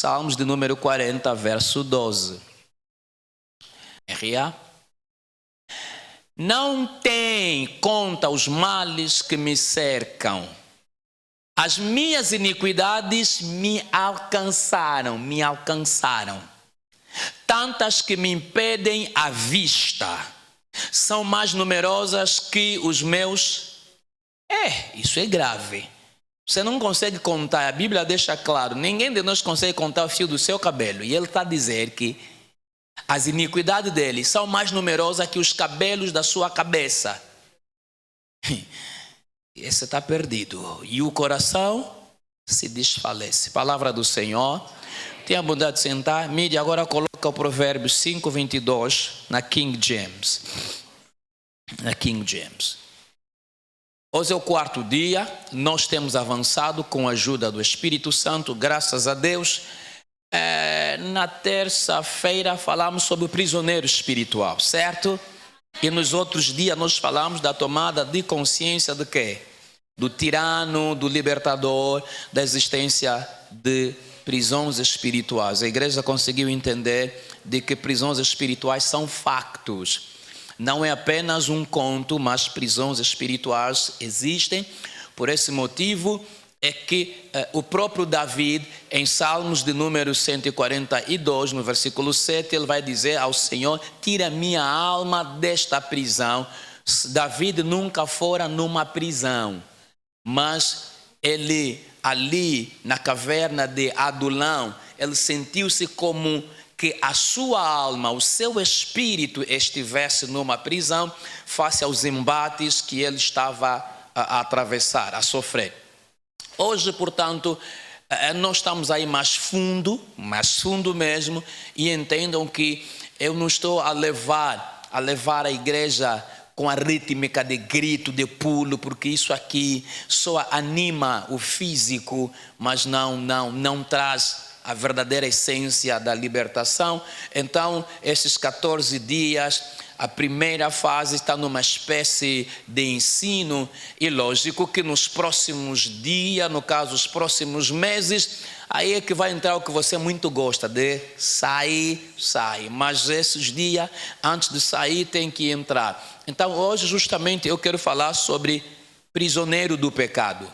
Salmos de número 40, verso 12. R.A. Não tem conta os males que me cercam. As minhas iniquidades me alcançaram. Tantas que me impedem a vista. São mais numerosas que os meus... Isso é grave. Você não consegue contar, a Bíblia deixa claro, ninguém de nós consegue contar o fio do seu cabelo. E ele está a dizer que as iniquidades dele são mais numerosas que os cabelos da sua cabeça. Esse está perdido. E o coração se desfalece. Palavra do Senhor. Tenha a bondade de sentar. Mídia, agora coloca o Provérbios 5:22 na King James. Hoje é o quarto dia. Nós temos avançado com a ajuda do Espírito Santo, graças a Deus. Na terça-feira falamos sobre o prisioneiro espiritual, certo? E nos outros dias nós falamos da tomada de consciência de quê? Do tirano, do libertador, da existência de prisões espirituais. A igreja conseguiu entender de que prisões espirituais são factos. Não é apenas um conto, mas prisões espirituais existem. Por esse motivo é que o próprio Davi, em Salmos de número 142, no versículo 7, ele vai dizer ao Senhor: tira minha alma desta prisão. Davi nunca fora numa prisão, mas ele ali na caverna de Adulão, ele sentiu-se como que a sua alma, o seu espírito estivesse numa prisão face aos embates que ele estava a atravessar, a sofrer. Hoje, portanto, nós estamos aí mais fundo mesmo, e entendam que eu não estou a levar a igreja com a rítmica de grito, de pulo, porque isso aqui só anima o físico, mas não traz a verdadeira essência da libertação. Então, esses 14 dias, a primeira fase está numa espécie de ensino, e lógico que nos próximos dias, no caso os próximos meses, aí é que vai entrar o que você muito gosta de sair, mas esses dias antes de sair tem que entrar. Então hoje justamente eu quero falar sobre prisioneiro do pecado.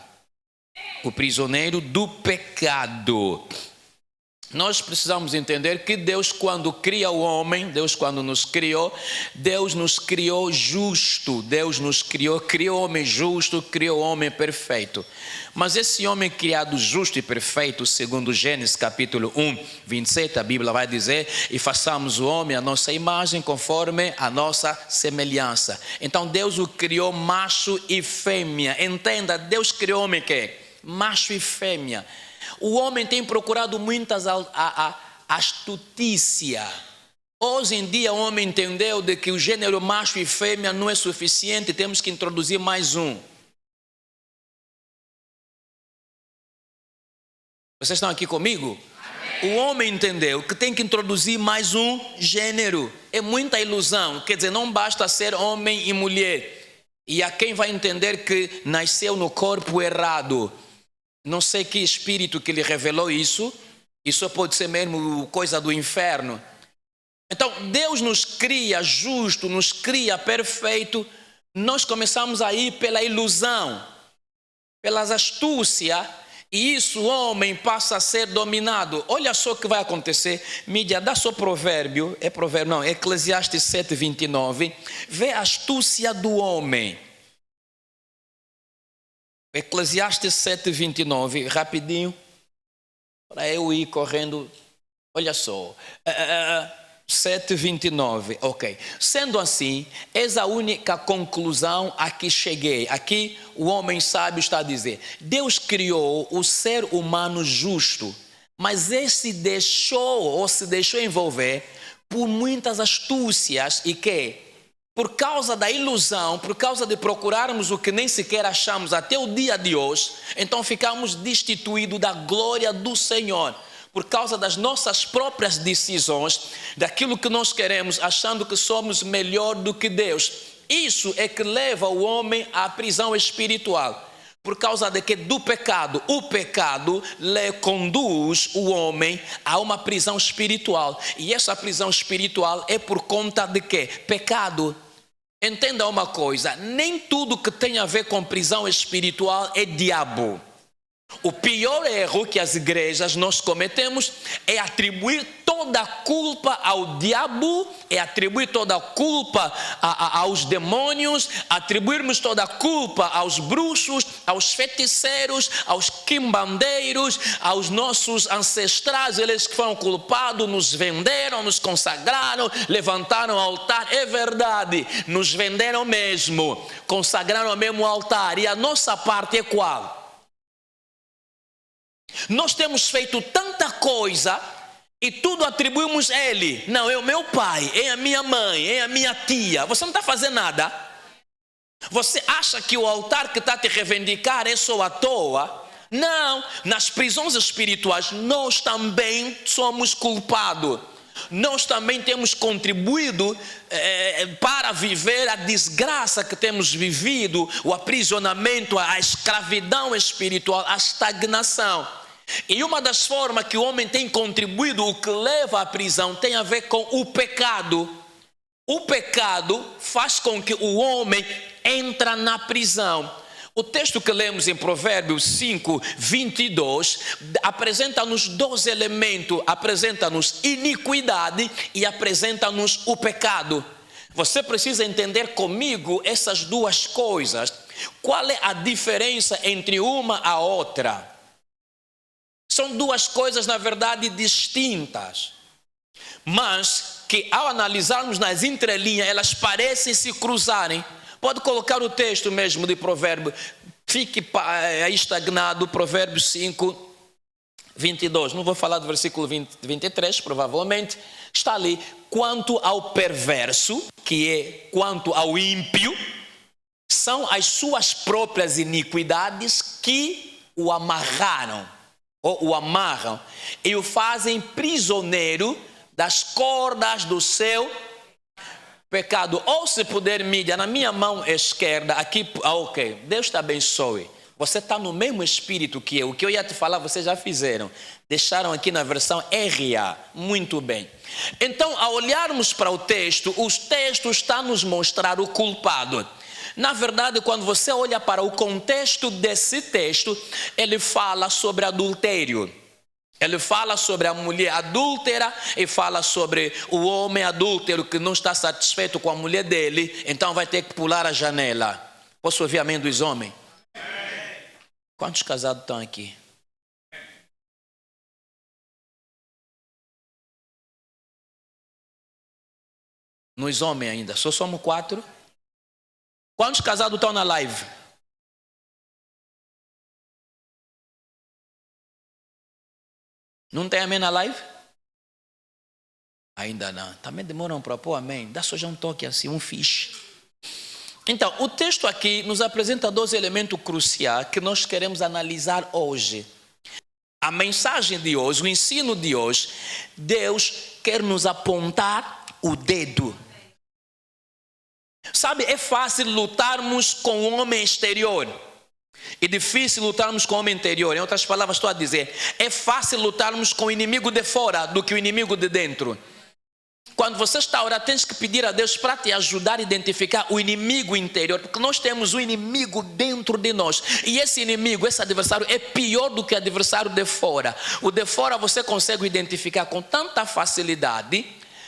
O prisioneiro do pecado. Nós precisamos entender que Deus, quando cria o homem, Deus quando nos criou, Deus nos criou justo, Deus nos criou o homem justo, criou o homem perfeito. Mas esse homem criado justo e perfeito, segundo Gênesis capítulo 1, 27, a Bíblia vai dizer: e façamos o homem à nossa imagem, conforme a nossa semelhança. Então Deus o criou macho e fêmea. Entenda, Deus criou o homem que? Macho e fêmea. O homem tem procurado muitas astutícia. Hoje em dia o homem entendeu de que o gênero macho e fêmea não é suficiente, temos que introduzir mais um. Vocês estão aqui comigo? Amém. O homem entendeu que tem que introduzir mais um gênero. É muita ilusão, quer dizer, não basta ser homem e mulher. E há quem vai entender que nasceu no corpo errado. Não sei que espírito que lhe revelou isso. Isso pode ser mesmo coisa do inferno. Então Deus nos cria justo, nos cria perfeito. Nós começamos a ir pela ilusão, pelas astúcias, e isso o homem passa a ser dominado. Olha só o que vai acontecer. Mídia, dá só provérbio. Eclesiastes 7:29. Vê a astúcia do homem. Eclesiastes 7:29, rapidinho, para eu ir correndo. Olha só, 7:29, ok. Sendo assim, eis a única conclusão a que cheguei. Aqui o homem sábio está a dizer: Deus criou o ser humano justo, mas esse se deixou envolver por muitas astúcias e que? Por causa da ilusão, por causa de procurarmos o que nem sequer achamos até o dia de hoje, então ficamos destituídos da glória do Senhor. Por causa das nossas próprias decisões, daquilo que nós queremos, achando que somos melhor do que Deus. Isso é que leva o homem à prisão espiritual. Por causa de que do pecado, o pecado lhe conduz o homem a uma prisão espiritual. E essa prisão espiritual é por conta de quê? Pecado. Entenda uma coisa, nem tudo que tem a ver com prisão espiritual é diabo. O pior erro que as igrejas nós cometemos é atribuir toda a culpa ao diabo, é atribuir toda a culpa aos demônios, atribuirmos toda a culpa aos bruxos, aos feiticeiros, aos quimbandeiros, aos nossos ancestrais. Eles que foram culpados, nos venderam, nos consagraram, levantaram o altar. É verdade, nos venderam mesmo, consagraram o mesmo altar. E a nossa parte é qual? Nós temos feito tanta coisa e tudo atribuímos a ele. Não, é o meu pai, é a minha mãe, é a minha tia. Você não está fazendo nada. Você acha que o altar que está a te reivindicar é só à toa? Não, nas prisões espirituais nós também somos culpados. Nós também temos contribuído para viver a desgraça que temos vivido, o aprisionamento, a escravidão espiritual, a estagnação. E uma das formas que o homem tem contribuído, o que leva à prisão, tem a ver com o pecado. O pecado faz com que o homem entre na prisão. O texto que lemos em Provérbios 5, 22, apresenta-nos dois elementos, apresenta-nos iniquidade e apresenta-nos o pecado. Você precisa entender comigo essas duas coisas. Qual é a diferença entre uma a outra? São duas coisas, na verdade, distintas, mas que ao analisarmos nas entrelinhas, elas parecem se cruzarem. Pode colocar o texto mesmo de Provérbio, fique aí estagnado, Provérbios 5, 22. Não vou falar do versículo 23, provavelmente. Está ali. Quanto ao perverso, que é quanto ao ímpio, são as suas próprias iniquidades que o amarraram, ou o amarram, e o fazem prisioneiro das cordas do seu pecado. Ou se puder, mídia, na minha mão esquerda, aqui, ok, Deus te abençoe. Você está no mesmo espírito que eu. O que eu ia te falar, vocês já fizeram. Deixaram aqui na versão RA. Muito bem. Então, ao olharmos para o texto está a nos mostrar o culpado. Na verdade, quando você olha para o contexto desse texto, ele fala sobre adultério. Ele fala sobre a mulher adúltera e fala sobre o homem adúltero que não está satisfeito com a mulher dele, então vai ter que pular a janela. Posso ouvir amém dos homens? Quantos casados estão aqui? Nos homens ainda, só somos 4. Quantos casados estão na live? Não tem amém na live? Ainda não. Também demoram para pôr amém. Dá só já um toque assim, um fiche. Então, o texto aqui nos apresenta dois elementos cruciais que nós queremos analisar hoje. A mensagem de hoje, o ensino de hoje, Deus quer nos apontar o dedo. Sabe, é fácil lutarmos com o homem exterior e difícil lutarmos com o homem interior. Em outras palavras, estou a dizer, é fácil lutarmos com o inimigo de fora do que o inimigo de dentro. Quando você está a orar, tens que pedir a Deus para te ajudar a identificar o inimigo interior, porque nós temos um inimigo dentro de nós, e esse inimigo, esse adversário é pior do que o adversário de fora. O de fora você consegue identificar com tanta facilidade,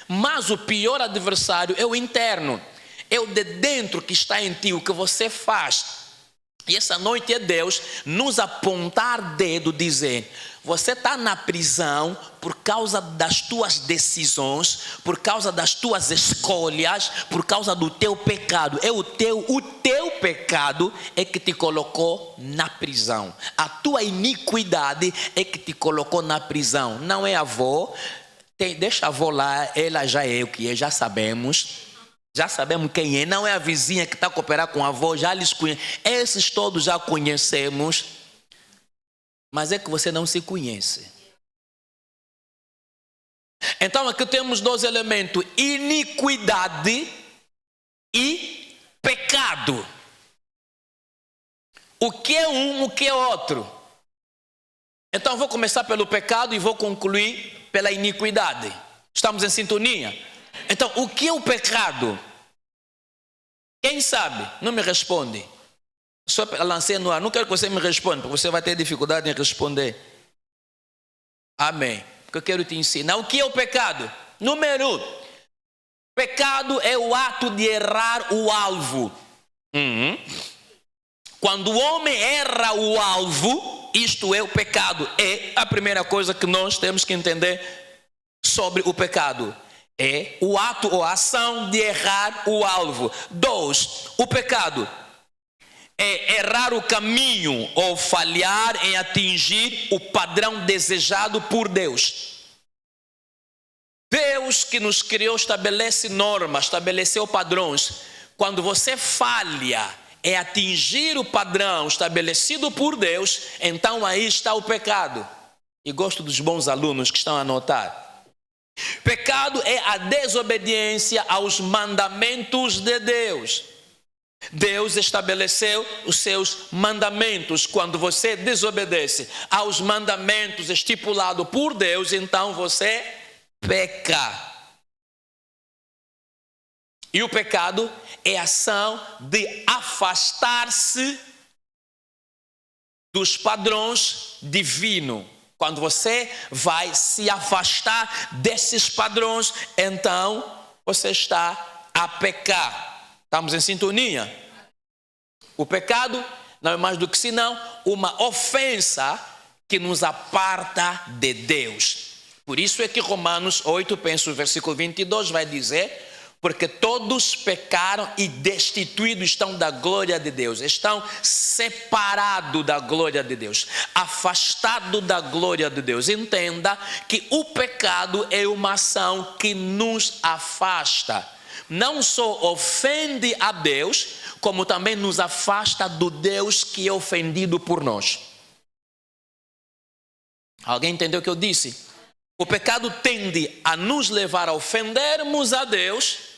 mas o pior adversário é o interno, é o de dentro que está em ti, o que você faz. E essa noite é Deus nos apontar dedo, dizer: você está na prisão por causa das tuas decisões, por causa das tuas escolhas, por causa do teu pecado. É o teu pecado é que te colocou na prisão. A tua iniquidade é que te colocou na prisão. Não é a avó, deixa a avó lá, ela já é o que é, já sabemos. Já sabemos quem é, não é a vizinha que está a cooperar com a avó, já lhes conhece. Esses todos já conhecemos, mas é que você não se conhece. Então aqui temos dois elementos: iniquidade e pecado. o que é um, o que é outro. Então vou começar pelo pecado e vou concluir pela iniquidade. Estamos em sintonia? Então, o que é o pecado? Quem sabe? Não me responde. Só lancei no ar. Não quero que você me responda, porque você vai ter dificuldade em responder. Amém. Porque eu quero te ensinar. O que é o pecado? Número 1. Pecado é o ato de errar o alvo. Quando o homem erra o alvo, isto é o pecado. É a primeira coisa que nós temos que entender sobre o pecado. É o ato ou a ação de errar o alvo. 2. O pecado é errar o caminho ou falhar em atingir o padrão desejado por Deus. Deus que nos criou estabelece normas, estabeleceu padrões. Quando você falha em atingir o padrão estabelecido por Deus, então aí está o pecado. E gosto dos bons alunos que estão a anotar. Pecado é a desobediência aos mandamentos de Deus. Deus estabeleceu os seus mandamentos. Quando você desobedece aos mandamentos estipulados por Deus, então você peca. E o pecado é a ação de afastar-se dos padrões divinos. Quando você vai se afastar desses padrões, então você está a pecar. Estamos em sintonia? O pecado não é mais do que senão uma ofensa que nos aparta de Deus. Por isso é que Romanos 8, penso o versículo 22, vai dizer: porque todos pecaram e destituídos estão da glória de Deus. Estão separados da glória de Deus. Afastados da glória de Deus. Entenda que o pecado é uma ação que nos afasta. Não só ofende a Deus, como também nos afasta do Deus que é ofendido por nós. Alguém entendeu o que eu disse? O pecado tende a nos levar a ofendermos a Deus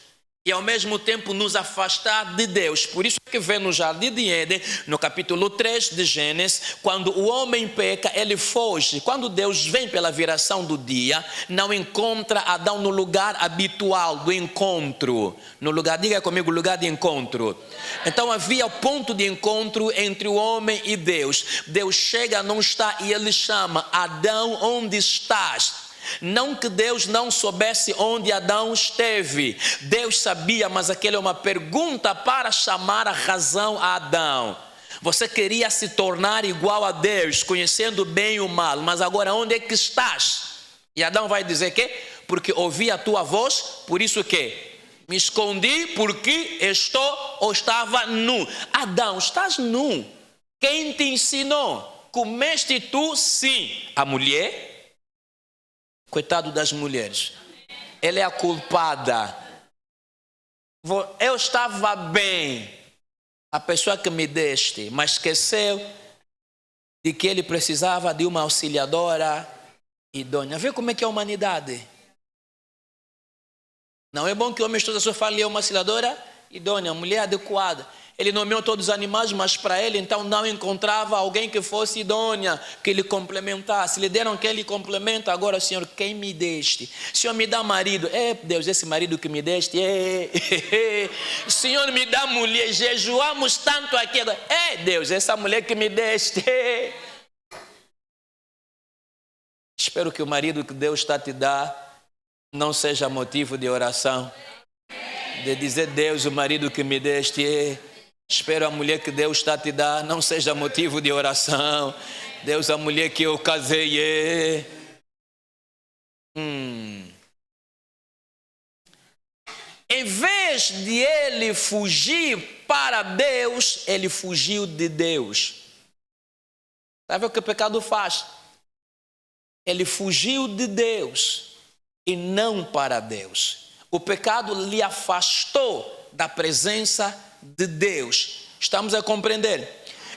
e ao mesmo tempo nos afastar de Deus. Por isso que vê no Jardim de Éden, no capítulo 3 de Gênesis, quando o homem peca, ele foge. Quando Deus vem pela viração do dia, não encontra Adão no lugar habitual do encontro. No lugar, diga comigo, lugar de encontro. Então havia o ponto de encontro entre o homem e Deus. Deus chega, não está, e ele chama: Adão, onde estás? Não que Deus não soubesse onde Adão esteve. Deus sabia, mas aquela é uma pergunta para chamar a razão a Adão. Você queria se tornar igual a Deus, conhecendo o bem e o mal, mas agora onde é que estás? E Adão vai dizer que? Porque ouvi a tua voz, por isso que? Me escondi porque estou ou estava nu. Adão, estás nu. Quem te ensinou? Comeste tu? Sim. A mulher? Coitado das mulheres. Ela é a culpada. Eu estava bem. A pessoa que me deste, mas esqueceu de que ele precisava de uma auxiliadora idônea. Vê como é que é a humanidade. Não é bom que o homem estuda, só fale uma auxiliadora idônea, mulher adequada. Ele nomeou todos os animais, mas para ele então não encontrava alguém que fosse idônea, que lhe complementasse. Lhe deram quem lhe complementa. Agora, Senhor, quem me deste? Senhor, me dá marido. Deus, esse marido que me deste. Senhor, me dá mulher. Jejuamos tanto aqui. Deus, essa mulher que me deste. Espero que o marido que Deus está a te dar não seja motivo de oração. De dizer: Deus, o marido que me deste. Espero a mulher que Deus está a te dar não seja motivo de oração. Deus, a mulher que eu casei. Em vez de ele fugir para Deus, ele fugiu de Deus. Sabe o que o pecado faz? Ele fugiu de Deus e não para Deus. O pecado lhe afastou da presença de Deus. Estamos a compreender?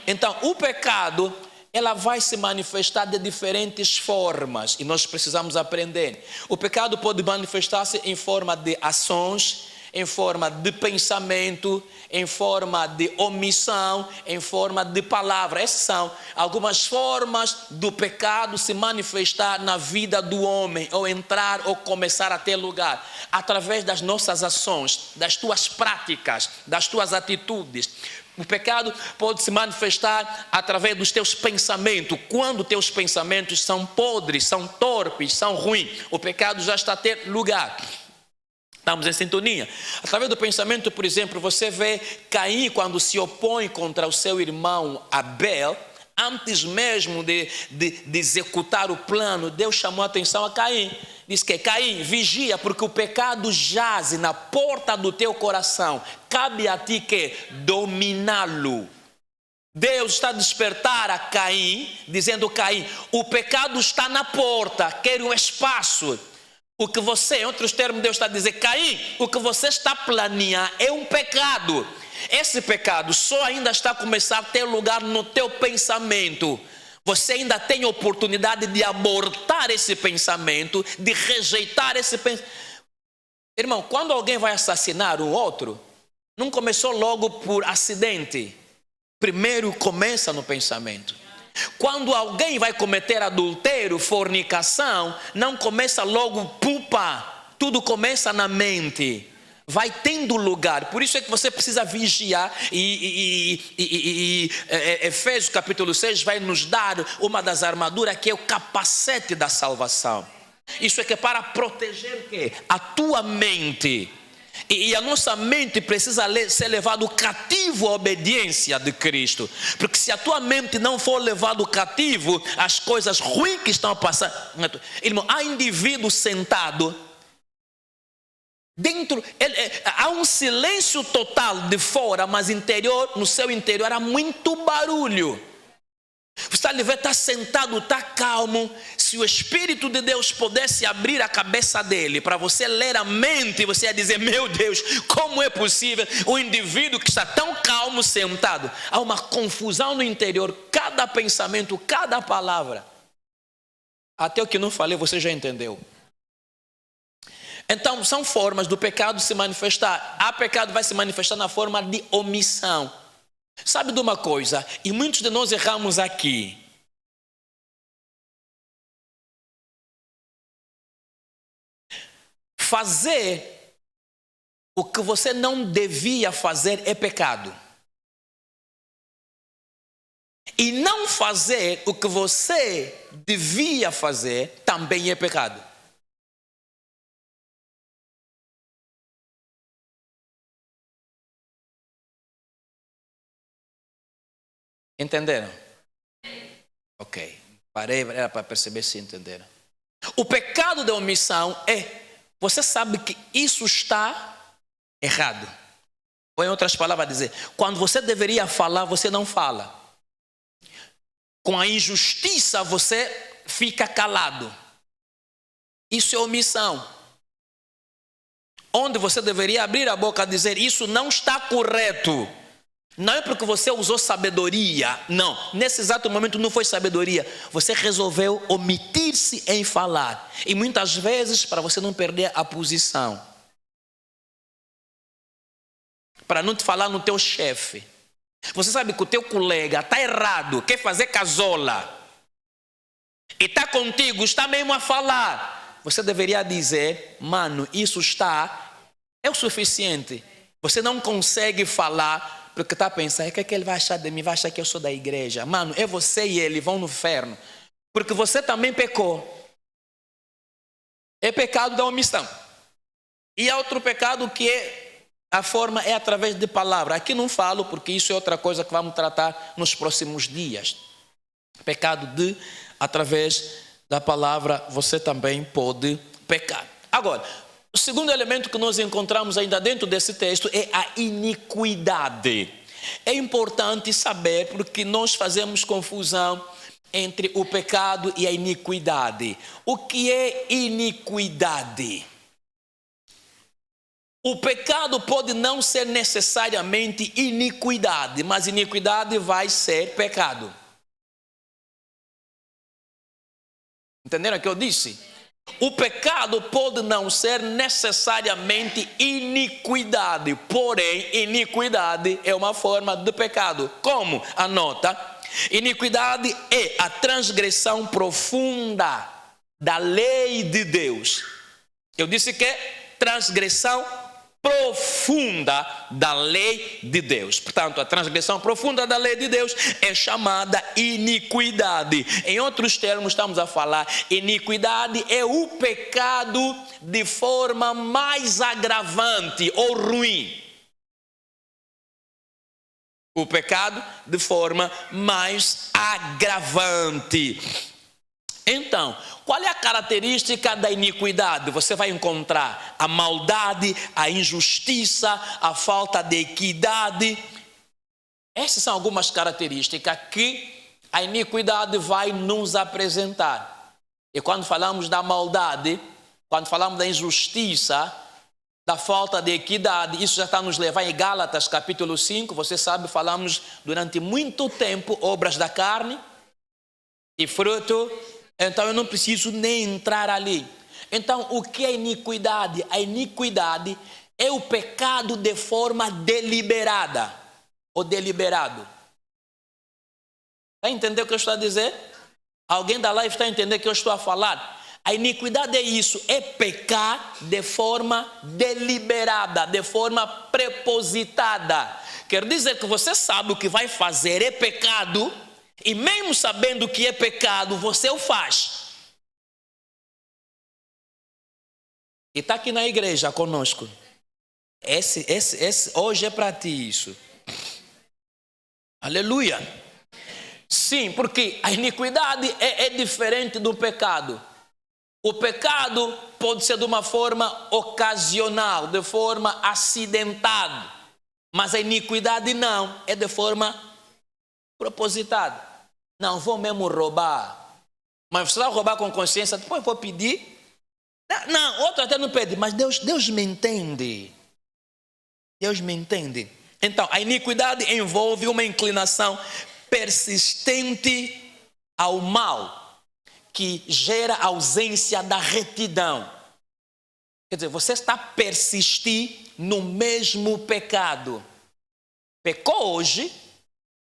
Então, o pecado, ela vai se manifestar de diferentes formas e nós precisamos aprender. O pecado pode manifestar-se em forma de ações, em forma de pensamento, em forma de omissão, em forma de palavra. Essas são algumas formas do pecado se manifestar na vida do homem, ou entrar ou começar a ter lugar, através das nossas ações, das tuas práticas, das tuas atitudes. O pecado pode se manifestar através dos teus pensamentos. Quando teus pensamentos são podres, são torpes, são ruins, o pecado já está a ter lugar. Estamos em sintonia. Através do pensamento, por exemplo, você vê Caim quando se opõe contra o seu irmão Abel. Antes mesmo de executar o plano, Deus chamou a atenção a Caim. Diz que Caim, vigia, porque o pecado jaze na porta do teu coração. Cabe a ti que dominá-lo. Deus está a despertar a Caim, dizendo: Caim, o pecado está na porta, quer um espaço. O que você, em outros termos, Deus está a dizer: Caim, o que você está a planear é um pecado. Esse pecado só ainda está a começar a ter lugar no teu pensamento. Você ainda tem oportunidade de abortar esse pensamento, de rejeitar esse pensamento. Irmão, quando alguém vai assassinar um outro, não começou logo por acidente. Primeiro começa no pensamento. Quando alguém vai cometer adultério, fornicação, não começa logo pupa. Tudo começa na mente. Vai tendo lugar. Por isso é que você precisa vigiar. Efésios capítulo 6 vai nos dar uma das armaduras, que é o capacete da salvação. Isso é que é para proteger o quê? A tua mente. E a nossa mente precisa ser levado cativo à obediência de Cristo. Porque se a tua mente não for levado cativo às coisas ruins que estão a passar, irmão, há indivíduo sentado dentro, há um silêncio total de fora, mas interior, no seu interior há muito barulho. Você está sentado, está calmo. Se o Espírito de Deus pudesse abrir a cabeça dele para você ler a mente, você ia dizer: meu Deus, como é possível um indivíduo que está tão calmo sentado? Há uma confusão no interior, cada pensamento, cada palavra. Até o que não falei você já entendeu. Então são formas do pecado se manifestar. O pecado vai se manifestar na forma de omissão. Sabe de uma coisa? E muitos de nós erramos aqui. Fazer o que você não devia fazer é pecado. E não fazer o que você devia fazer também é pecado. Entenderam? Ok. Parei, era para perceber se entenderam. O pecado da omissão é: você sabe que isso está errado. Ou em outras palavras dizer, quando você deveria falar, você não fala. Com a injustiça você fica calado. Isso é omissão. Onde você deveria abrir a boca e dizer: isso não está correto. Não é porque você usou sabedoria, não. Nesse exato momento não foi sabedoria. Você resolveu omitir-se em falar. E muitas vezes, para você não perder a posição, para não te falar no teu chefe. Você sabe que o teu colega está errado, quer fazer casola, e está contigo, está mesmo a falar. Você deveria dizer: mano, isso é o suficiente. Você não consegue falar porque está a pensar: o que é que ele vai achar de mim? Vai achar que eu sou da igreja. Mano, é você e ele vão no inferno. Porque você também pecou. É pecado da omissão. E há outro pecado que a forma é através de palavra. Aqui não falo porque isso é outra coisa que vamos tratar nos próximos dias. Pecado através da palavra, você também pode pecar. Agora, o segundo elemento que nós encontramos ainda dentro desse texto é a iniquidade. É importante saber porque nós fazemos confusão entre o pecado e a iniquidade. O que é iniquidade? O pecado pode não ser necessariamente iniquidade, mas iniquidade vai ser pecado. Entenderam o que eu disse? O pecado pode não ser necessariamente iniquidade, porém, iniquidade é uma forma de pecado. Como? Anota. Iniquidade é a transgressão profunda da lei de Deus. Eu disse que é transgressão profunda da lei de Deus. Portanto, a transgressão profunda da lei de Deus é chamada iniquidade. Em outros termos, estamos a falar, iniquidade é o pecado de forma mais agravante ou ruim. O pecado de forma mais agravante. Então, qual é a característica da iniquidade? Você vai encontrar a maldade, a injustiça, a falta de equidade. Essas são algumas características que a iniquidade vai nos apresentar. E quando falamos da maldade, quando falamos da injustiça, da falta de equidade, isso já está nos levando em Gálatas capítulo 5, você sabe, falamos durante muito tempo obras da carne e fruto. Então eu não preciso nem entrar ali. Então o que é iniquidade? A iniquidade é o pecado de forma deliberada ou deliberado. Está a entender o que eu estou a dizer? Alguém da live está a entender o que eu estou a falar? A iniquidade é isso, é pecar de forma deliberada, de forma prepositada. Quer dizer que você sabe o que vai fazer é pecado, e mesmo sabendo que é pecado, você o faz. E está aqui na igreja conosco. Hoje é para ti isso. Aleluia. Sim, porque a iniquidade é diferente do pecado. O pecado pode ser de uma forma ocasional, de forma acidentada. Mas a iniquidade não, é de forma propositada. Não, vou mesmo roubar. Mas você vai roubar com consciência, depois vou pedir. Não, outro até não pede, mas Deus me entende. Deus me entende. Então, a iniquidade envolve uma inclinação persistente ao mal, que gera ausência da retidão. Quer dizer, você está a persistir no mesmo pecado. Pecou hoje,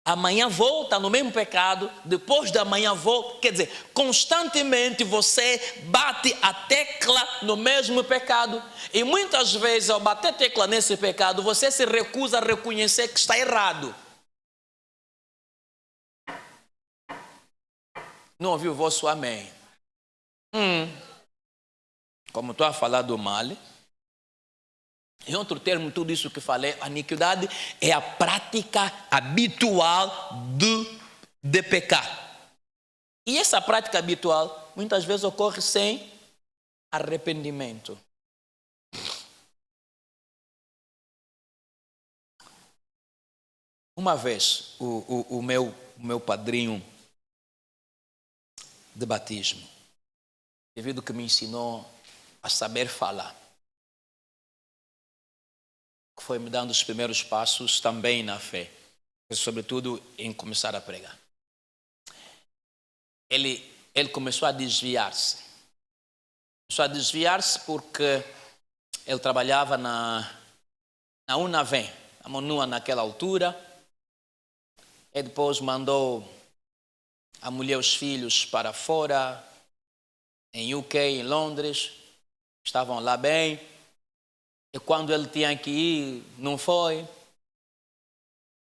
amanhã volta no mesmo pecado, depois da manhã volta. Quer dizer, constantemente você bate a tecla no mesmo pecado. E muitas vezes, ao bater tecla nesse pecado, você se recusa a reconhecer que está errado. Não ouviu o vosso amém? Como estou a falar do mal. Em outro termo, tudo isso que falei, a iniquidade é a prática habitual de pecar. E essa prática habitual, muitas vezes, ocorre sem arrependimento. Uma vez, o meu padrinho de batismo, devido que me ensinou a saber falar, que foi me dando os primeiros passos também na fé, sobretudo em começar a pregar. Ele começou a desviar-se. Começou a desviar-se porque ele trabalhava na Unavem, a Monua naquela altura. E depois mandou a mulher e os filhos para fora, em UK, em Londres. Estavam lá bem. E quando ele tinha que ir, não foi.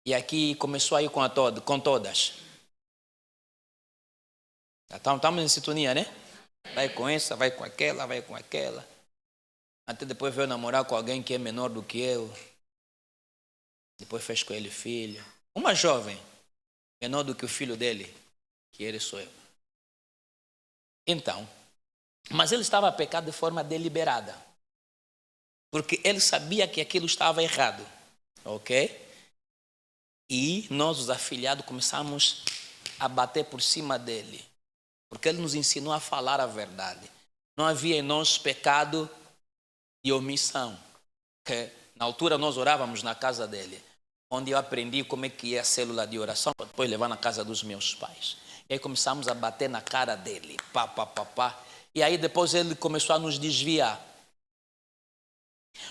E aqui começou a ir com todas. Estamos em sintonia, né? Vai com essa, vai com aquela, vai com aquela. Até depois veio namorar com alguém que é menor do que eu. Depois fez com ele filho. Uma jovem, menor do que o filho dele, que ele sou eu. Então, mas ele estava a pecar de forma deliberada. Porque ele sabia que aquilo estava errado. Ok? E nós, os afilhados, começamos a bater por cima dele. Porque ele nos ensinou a falar a verdade. Não havia em nós pecado e omissão. Que, na altura nós orávamos na casa dele, onde eu aprendi como é que é a célula de oração, para depois levar na casa dos meus pais. E aí começamos a bater na cara dele. Pá. E aí depois ele começou a nos desviar.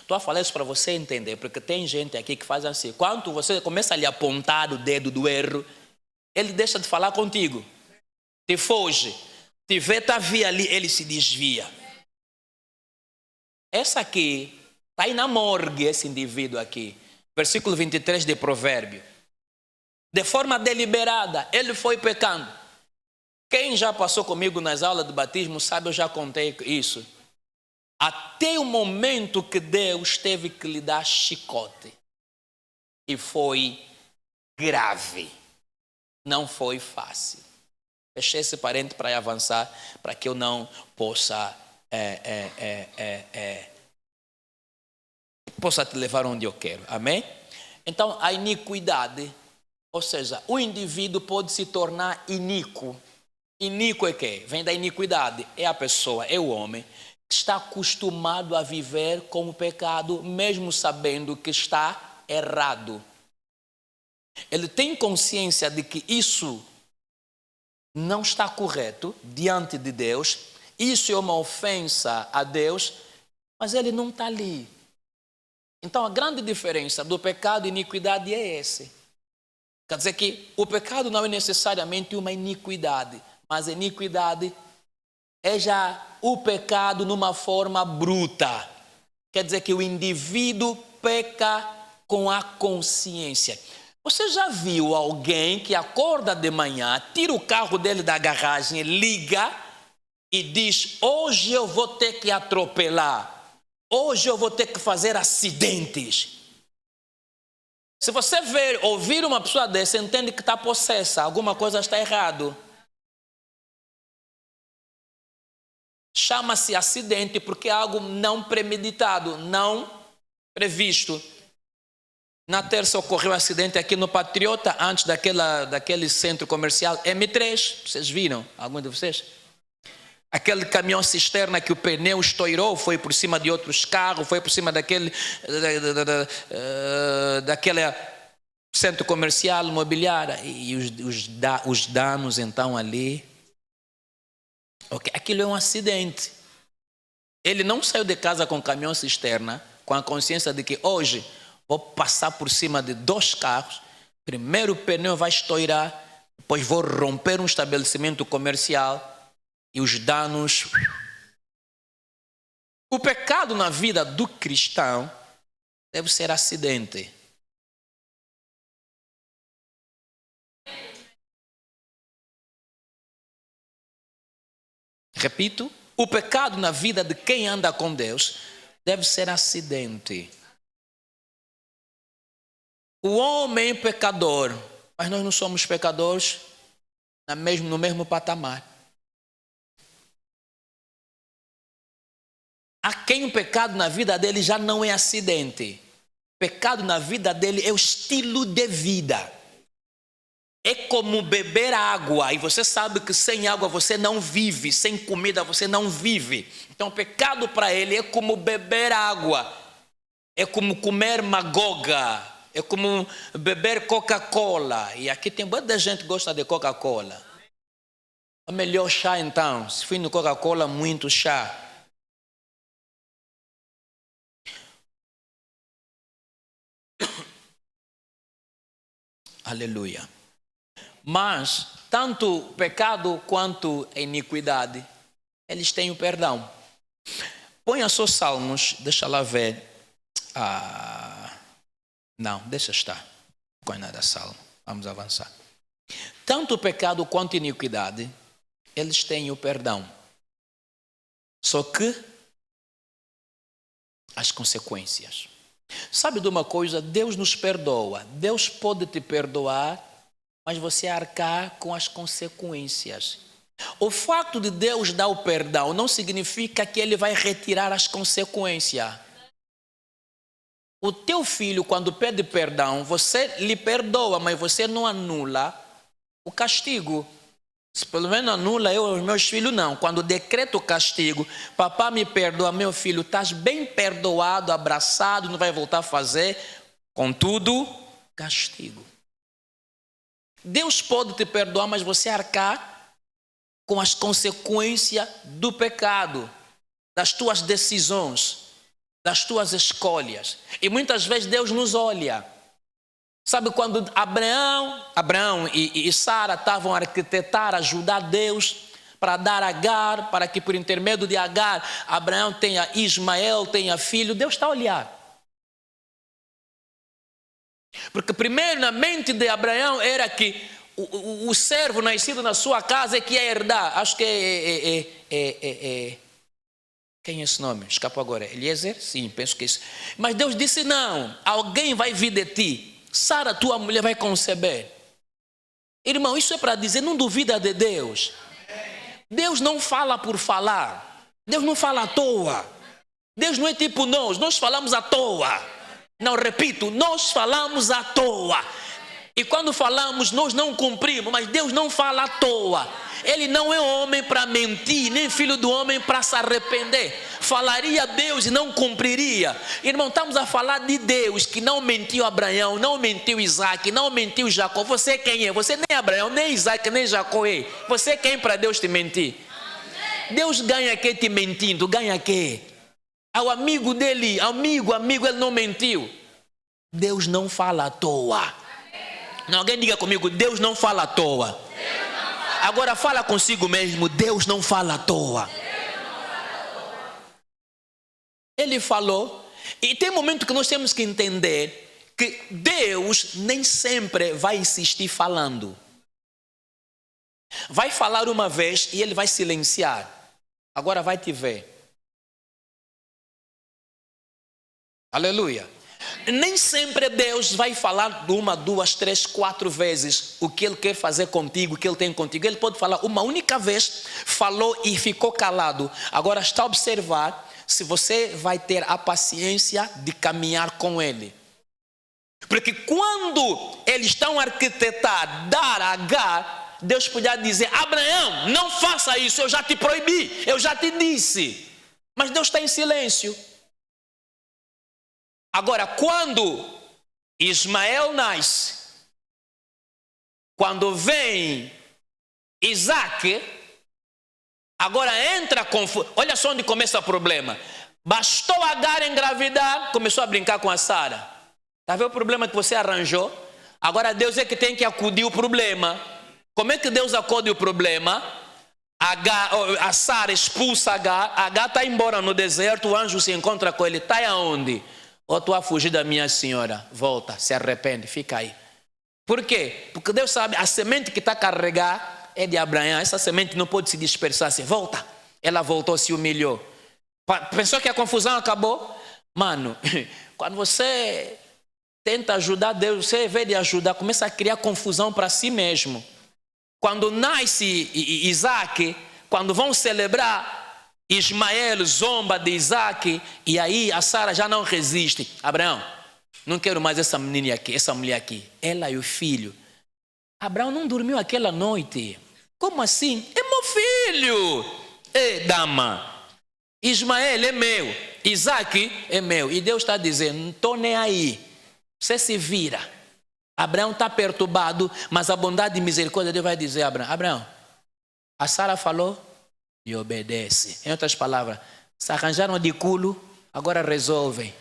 Estou a falar isso para você entender, porque tem gente aqui que faz assim. Quando você começa a lhe apontar o dedo do erro, ele deixa de falar contigo. Te foge. Te vê, tá via ali, ele se desvia. Essa aqui, está aí na morgue esse indivíduo aqui. Versículo 23 de Provérbio. De forma deliberada, ele foi pecando. Quem já passou comigo nas aulas de batismo sabe, eu já contei isso. Até o momento que Deus teve que lhe dar chicote. E foi grave. Não foi fácil. Fechei esse parente para avançar, para que eu não possa possa te levar onde eu quero. Amém? Então, a iniquidade, ou seja, o indivíduo pode se tornar iníquo. Iníquo é quê? Vem da iniquidade. É a pessoa, é o homem, que está acostumado a viver com o pecado, mesmo sabendo que está errado. Ele tem consciência de que isso não está correto diante de Deus, isso é uma ofensa a Deus, mas ele não está ali. Então a grande diferença do pecado e iniquidade é esse. Quer dizer que o pecado não é necessariamente uma iniquidade, mas a iniquidade é já o pecado numa forma bruta. Quer dizer que o indivíduo peca com a consciência. Você já viu alguém que acorda de manhã, tira o carro dele da garagem, liga e diz: hoje eu vou ter que atropelar, hoje eu vou ter que fazer acidentes. Se você ouvir uma pessoa dessa, entende que está possessa, alguma coisa está errado. Chama-se acidente porque é algo não premeditado, não previsto. Na terça ocorreu um acidente aqui no Patriota, antes daquele centro comercial M3. Vocês viram? Algum de vocês? Aquele caminhão cisterna que o pneu estourou, foi por cima de outros carros, foi por cima daquele centro comercial, imobiliário. E os danos então ali. Okay. Aquilo é um acidente. Ele não saiu de casa com caminhão cisterna, com a consciência de que hoje vou passar por cima de 2 carros, primeiro o pneu vai estourar, depois vou romper um estabelecimento comercial e os danos. O pecado na vida do cristão deve ser acidente. Repito, o pecado na vida de quem anda com Deus deve ser acidente. O homem pecador, mas nós não somos pecadores no mesmo patamar. Há quem o pecado na vida dele já não é acidente. O pecado na vida dele é o estilo de vida. É como beber água, e você sabe que sem água você não vive, sem comida você não vive. Então o pecado para ele é como beber água, é como comer magoga, é como beber Coca-Cola. E aqui tem muita gente que gosta de Coca-Cola. O melhor chá então, se for no Coca-Cola, muito chá. Aleluia. Mas, tanto o pecado quanto a iniquidade, eles têm o perdão. Põe só Salmos, deixa lá ver. Não, deixa estar. Não põe nada Salmo. Vamos avançar. Tanto o pecado quanto a iniquidade, eles têm o perdão. Só que as consequências. Sabe de uma coisa? Deus nos perdoa. Deus pode te perdoar, mas você arcar com as consequências. O fato de Deus dar o perdão não significa que Ele vai retirar as consequências. O teu filho, quando pede perdão, você lhe perdoa, mas você não anula o castigo. Se pelo menos anula eu os meus filhos, não. Quando decreto o castigo, papá me perdoa, meu filho, estás bem perdoado, abraçado, não vai voltar a fazer. Contudo, castigo. Deus pode te perdoar, mas você arcar com as consequências do pecado, das tuas decisões, das tuas escolhas. E muitas vezes Deus nos olha. Sabe quando Abraão e Sara estavam a arquitetar, ajudar Deus para dar Agar, para que por intermédio de Agar, Abraão tenha Ismael, tenha filho, Deus está a olhar. Porque primeiro na mente de Abraão era que o servo nascido na sua casa é que ia herdar. Acho que quem é esse nome? Escapou agora. Eliezer? Sim, penso que é isso. Mas Deus disse não, alguém vai vir de ti. Sara, tua mulher, vai conceber. Irmão, isso é para dizer, não duvida de Deus. Deus não fala por falar. Deus não fala à toa. Deus não é tipo nós falamos à toa. Não, repito, nós falamos à toa. E quando falamos, nós não cumprimos, mas Deus não fala à toa. Ele não é homem para mentir, nem filho do homem para se arrepender. Falaria Deus e não cumpriria. Irmão, estamos a falar de Deus que não mentiu Abraão, não mentiu Isaac, não mentiu Jacó. Você quem é? Você nem Abraão, nem Isaac, nem Jacó é. Você quem para Deus te mentir? Deus ganha quê te mentindo? Ganha quê? Ao amigo dele, amigo, ele não mentiu. Deus não fala à toa. Não, alguém diga comigo, Deus não fala à toa. Agora fala consigo mesmo, Deus não fala à toa. Ele falou, e tem momento que nós temos que entender que Deus nem sempre vai insistir falando. Vai falar uma vez e ele vai silenciar. Agora vai te ver. Aleluia. Nem sempre Deus vai falar uma, duas, três, quatro vezes o que Ele quer fazer contigo, o que Ele tem contigo. Ele pode falar uma única vez, falou e ficou calado. Agora está a observar se você vai ter a paciência de caminhar com Ele. Porque quando eles estão a arquitetar, dar a Agar, Deus podia dizer, Abraão, não faça isso, eu já te proibi, eu já te disse. Mas Deus está em silêncio. Agora, quando Ismael nasce, quando vem Isaac, agora entra confusão. Olha só onde começa o problema. Bastou Agar engravidar, começou a brincar com a Sara. Está vendo o problema que você arranjou? Agora Deus é que tem que acudir o problema. Como é que Deus acude o problema? A Sara expulsa Agar. Agar está embora no deserto, o anjo se encontra com ele. Está aonde? Ou tu a fugir da minha senhora, volta, se arrepende, fica aí. Por quê? Porque Deus sabe, a semente que está a carregar é de Abraão, essa semente não pode se dispersar assim, volta. Ela voltou, se humilhou. Pensou que a confusão acabou? Mano, quando você tenta ajudar Deus, você em vez de ajudar, começa a criar confusão para si mesmo. Quando nasce Isaac, quando vão celebrar, Ismael zomba de Isaac e aí a Sara já não resiste. Abraão, não quero mais essa menina aqui, essa mulher aqui. Ela e o filho. Abraão não dormiu aquela noite. Como assim? É meu filho. Ei, dama. Ismael é meu. Isaac é meu. E Deus está dizendo, não estou nem aí. Você se vira. Abraão está perturbado, mas a bondade e misericórdia de Deus vai dizer a Abraão, Abraão, a Sara falou, e obedece. Em outras palavras, se arranjaram de culo, agora resolvem.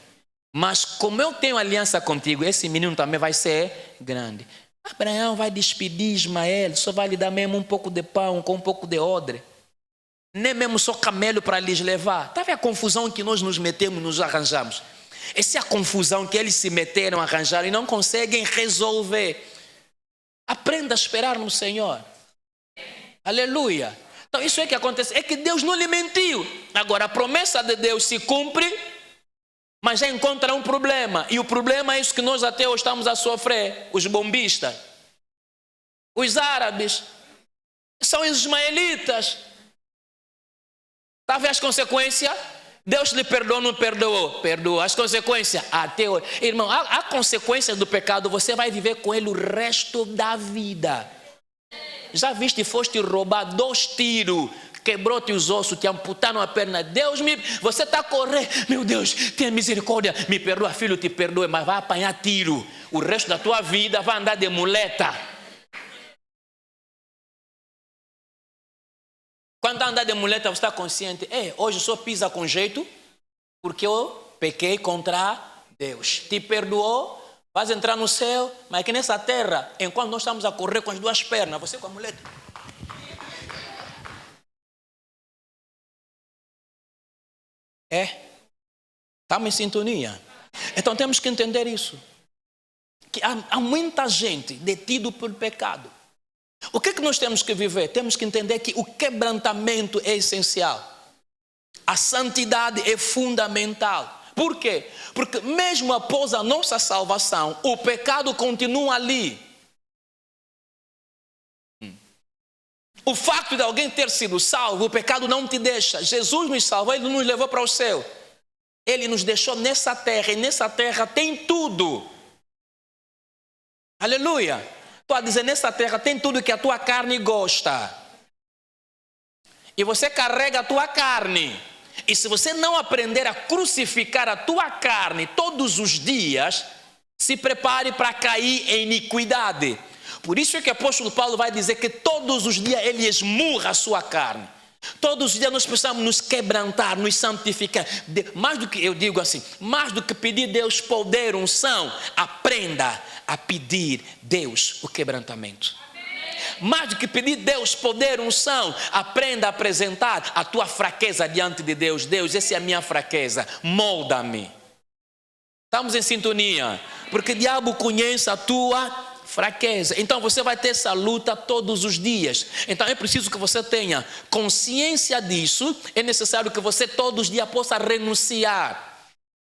Mas como eu tenho aliança contigo, esse menino também vai ser grande. Abraão vai despedir Ismael, só vai lhe dar mesmo um pouco de pão com um pouco de odre. Nem mesmo só camelo para lhes levar. Está vendo a confusão que nós nos metemos, nos arranjamos? Essa é a confusão que eles se meteram, arranjaram e não conseguem resolver. Aprenda a esperar no Senhor. Aleluia. Então isso é que acontece, é que Deus não lhe mentiu. Agora a promessa de Deus se cumpre, mas já encontra um problema. E o problema é isso que nós até hoje estamos a sofrer. Os bombistas, os árabes, são os ismaelitas. Está vendo as consequências? Deus lhe perdoou, não perdoou? Perdoou. As consequências? Até hoje. Irmão, a consequência do pecado, você vai viver com ele o resto da vida. Já viste, foste roubar 2 tiros, quebrou-te os ossos, te amputaram a perna. Deus você está a correr, meu Deus, tenha misericórdia, me perdoa, filho, te perdoe, mas vai apanhar tiro. O resto da tua vida vai andar de muleta. está andando de muleta, você está consciente. Hoje só pisa com jeito, porque eu pequei contra Deus. Te perdoou, vais entrar no céu, mas aqui nessa terra, enquanto nós estamos a correr com as duas pernas, você com a muleta. Estamos em sintonia. Então temos que entender isso. Que há muita gente detida por pecado. O que nós temos que viver? Temos que entender que o quebrantamento é essencial. A santidade é fundamental. Por quê? Porque mesmo após a nossa salvação, o pecado continua ali. O facto de alguém ter sido salvo, o pecado não te deixa. Jesus nos salvou, Ele nos levou para o céu. Ele nos deixou nessa terra, e nessa terra tem tudo. Aleluia. Estou a dizer, nessa terra tem tudo que a tua carne gosta. E você carrega a tua carne. E se você não aprender a crucificar a tua carne todos os dias, se prepare para cair em iniquidade. Por isso é que o apóstolo Paulo vai dizer que todos os dias ele esmurra a sua carne. Todos os dias nós precisamos nos quebrantar, nos santificar. Mais do que, eu digo assim, mais do que pedir Deus poder, unção, aprenda a pedir Deus o quebrantamento. Mais do que pedir Deus poder, unção, aprenda a apresentar a tua fraqueza diante de Deus. Deus, essa é a minha fraqueza, molda-me. Estamos em sintonia, porque o diabo conhece a tua fraqueza. Então você vai ter essa luta todos os dias. Então é preciso que você tenha consciência disso. É necessário que você todos os dias possa renunciar.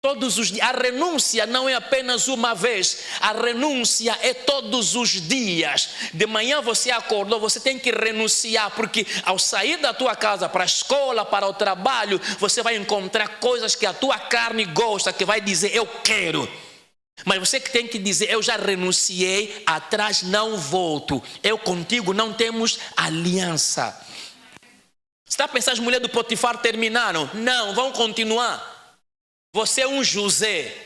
Todos os dias. A renúncia não é apenas uma vez. A renúncia é todos os dias. De manhã você acordou, você tem que renunciar, porque ao sair da tua casa para a escola, para o trabalho, você vai encontrar coisas que a tua carne gosta, que vai dizer, eu quero. Mas você que tem que dizer, eu já renunciei, atrás não volto. Eu contigo não temos aliança. Você está pensando, as mulheres do Potifar terminaram? Não, vão continuar. Você é um José.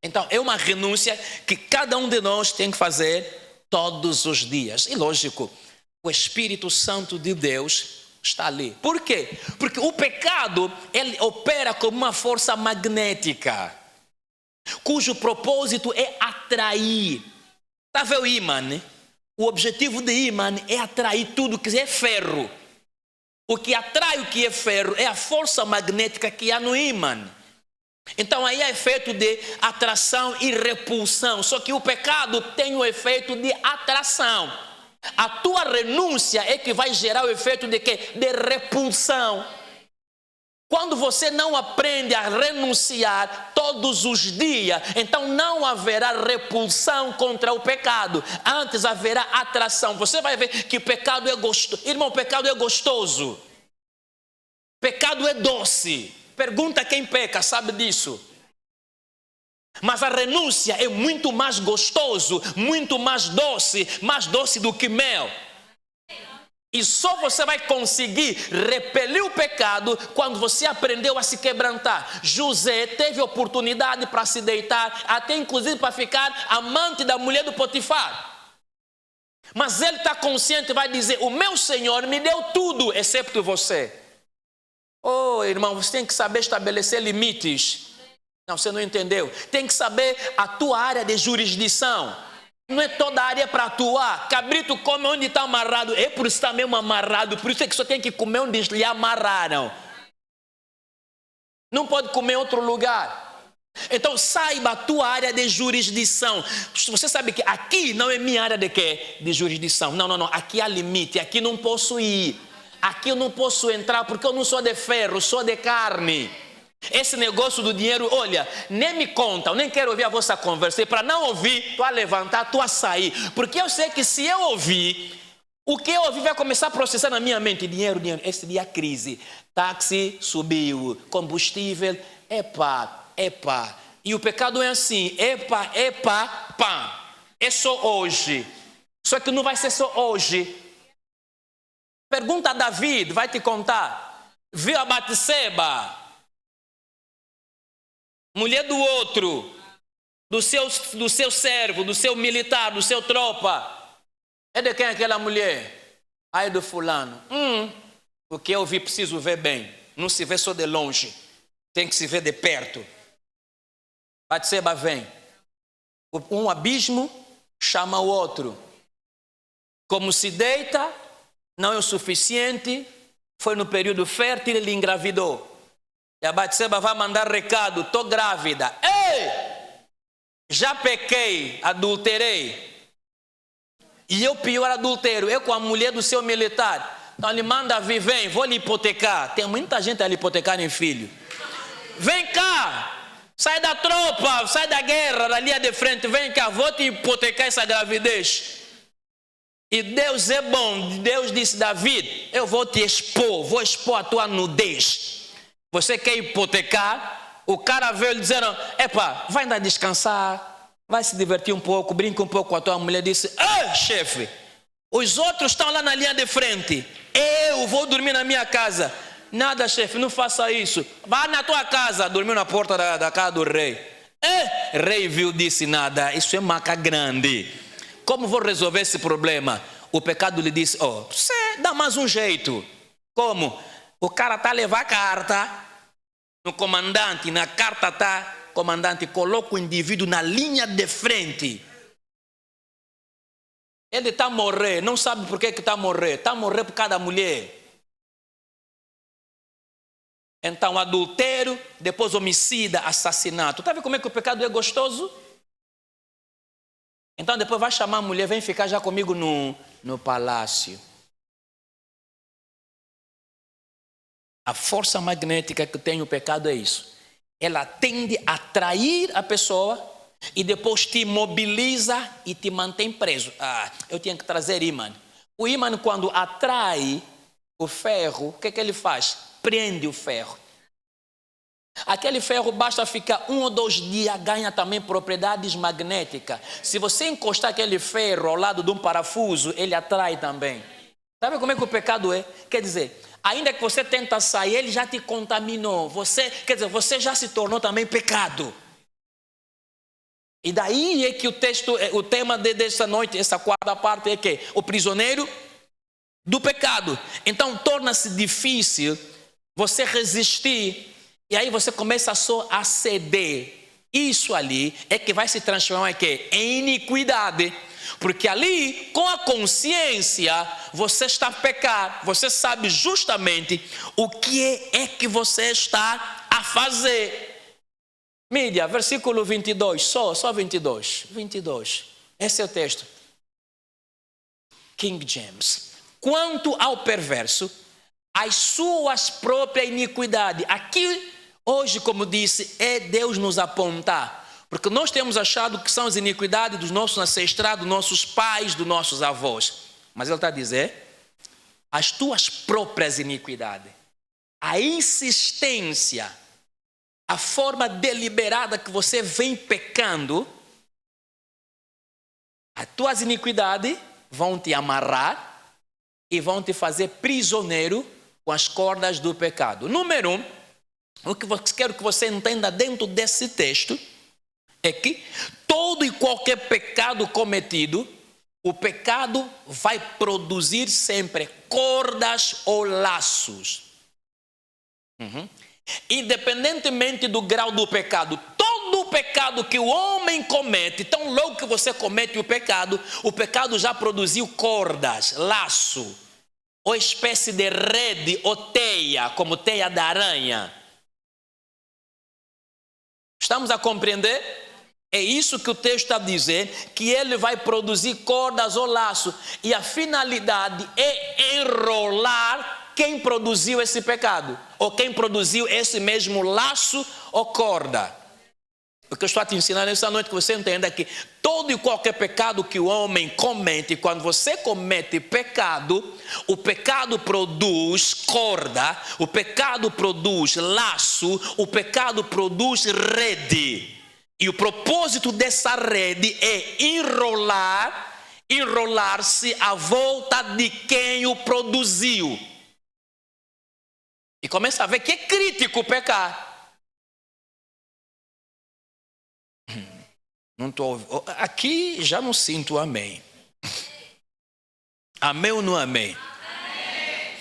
Então, é uma renúncia que cada um de nós tem que fazer todos os dias. E lógico, o Espírito Santo de Deus está ali. Por quê? Porque o pecado, ele opera como uma força magnética, cujo propósito é atrair. Está vendo o ímã, né? O objetivo de ímã é atrair tudo que é ferro. O que atrai o que é ferro é a força magnética que há no ímã. Então aí é efeito de atração e repulsão. Só que o pecado tem o efeito de atração. A tua renúncia é que vai gerar o efeito de quê? De repulsão. Quando você não aprende a renunciar todos os dias, então não haverá repulsão contra o pecado. Antes haverá atração. Você vai ver que o pecado é gostoso. Irmão, o pecado é gostoso. Pecado é doce. Pergunta quem peca, sabe disso. Mas a renúncia é muito mais gostoso, muito mais doce do que mel. E só você vai conseguir repelir o pecado quando você aprendeu a se quebrantar. José teve oportunidade para se deitar, até inclusive para ficar amante da mulher do Potifar. Mas ele está consciente e vai dizer, o meu Senhor me deu tudo, excepto você. Oh, irmão, você tem que saber estabelecer limites. Não, você não entendeu. Tem que saber a tua área de jurisdição. Não é toda a área para atuar. Cabrito come onde está amarrado. É por isso que está mesmo amarrado. Por isso é que só tem que comer onde lhe amarraram. Não pode comer em outro lugar. Então saiba a tua área de jurisdição. Você sabe que aqui não é minha área de quê? De jurisdição. Não. Aqui há limite. Aqui não posso ir. Aqui eu não posso entrar porque eu não sou de ferro, sou de carne. Esse negócio do dinheiro, olha, nem me conta, eu nem quero ouvir a vossa conversa. E para não ouvir, estou a levantar, estou a sair. Porque eu sei que se eu ouvir, o que eu ouvir vai começar a processar na minha mente. Dinheiro. Esse dia crise. Táxi subiu, combustível, epa. E o pecado é assim, epa, pá. É só hoje. Só que não vai ser só hoje. Pergunta a David, vai te contar. Viu a Batseba, mulher do outro. do seu servo, do seu militar, do seu tropa. É de quem é aquela mulher? É do fulano. O que eu vi preciso ver bem. Não se vê só de longe. Tem que se ver de perto. Batseba vem. Um abismo chama o outro. Como se deita, não é o suficiente. Foi no período fértil, ele engravidou. E a Batseba vai mandar recado. Estou grávida. Ei! Já pequei, adulterei. E eu pior adultério, eu com a mulher do seu militar. Então ele manda vir, vem, vou lhe hipotecar. Tem muita gente a lhe hipotecar em filho. Vem cá, sai da tropa, sai da guerra, da linha de frente, vem cá, vou te hipotecar essa gravidez. E Deus é bom, Deus disse, David, eu vou te expor, vou expor a tua nudez. Você quer hipotecar? O cara veio lhe dizendo, epa, vai ainda descansar, vai se divertir um pouco, brinca um pouco com a tua mulher. Disse, chefe, os outros estão lá na linha de frente, eu vou dormir na minha casa. Nada, chefe, não faça isso. Vá na tua casa, dormiu na porta da casa do rei. Rei viu, disse, nada, isso é maca grande. Como vou resolver esse problema? O pecado lhe disse, você dá mais um jeito. Como? O cara está a levar carta no comandante, na carta está, comandante, coloca o indivíduo na linha de frente. Ele está a morrer, não sabe por que está a morrer. Está a morrer por causa da mulher. Então, adultério, depois homicida, assassinato. Está vendo como é que o pecado é gostoso? Então, depois vai chamar a mulher, vem ficar já comigo no palácio. A força magnética que tem o pecado é isso. Ela tende a atrair a pessoa e depois te imobiliza e te mantém preso. Eu tinha que trazer ímã. O ímã, quando atrai o ferro, o que é que ele faz? Prende o ferro. Aquele ferro basta ficar 1 ou 2 dias, ganha também propriedades magnéticas. Se você encostar aquele ferro ao lado de um parafuso, ele atrai também. Sabe como é que o pecado é? Quer dizer, ainda que você tenta sair, ele já te contaminou. Você já se tornou também pecado. E daí é que o tema dessa noite, essa quarta parte é que o prisioneiro do pecado. Então torna-se difícil você resistir. E aí você começa só a ceder. Isso ali é que vai se transformar em iniquidade. Porque ali, com a consciência, você está a pecar. Você sabe justamente o que é que você está a fazer. Mídia, versículo 22, só 22. 22. Esse é o texto. King James. Quanto ao perverso, as suas próprias iniquidades. Aqui, hoje, como disse, é Deus nos apontar. Porque nós temos achado que são as iniquidades dos nossos ancestrais, dos nossos pais, dos nossos avós. Mas ele está a dizer, as tuas próprias iniquidades. A insistência, a forma deliberada que você vem pecando, as tuas iniquidades vão te amarrar e vão te fazer prisioneiro com as cordas do pecado. Número 1, o que eu quero que você entenda dentro desse texto é que todo e qualquer pecado cometido, o pecado vai produzir sempre cordas ou laços. Independentemente do grau do pecado, todo o pecado que o homem comete, tão logo que você comete o pecado já produziu cordas, laço, ou espécie de rede ou teia, como teia da aranha. Estamos a compreender? É isso que o texto está dizendo, que ele vai produzir cordas ou laço. E a finalidade é enrolar quem produziu esse pecado, ou quem produziu esse mesmo laço ou corda. O que eu estou a te ensinar nessa noite, que você entenda que todo e qualquer pecado que o homem comete, quando você comete pecado, o pecado produz corda, o pecado produz laço, o pecado produz rede. E o propósito dessa rede é enrolar-se à volta de quem o produziu. E começa a ver que é crítico pecar. Não estou. Aqui já não sinto amém. Amém ou não amém? Amém.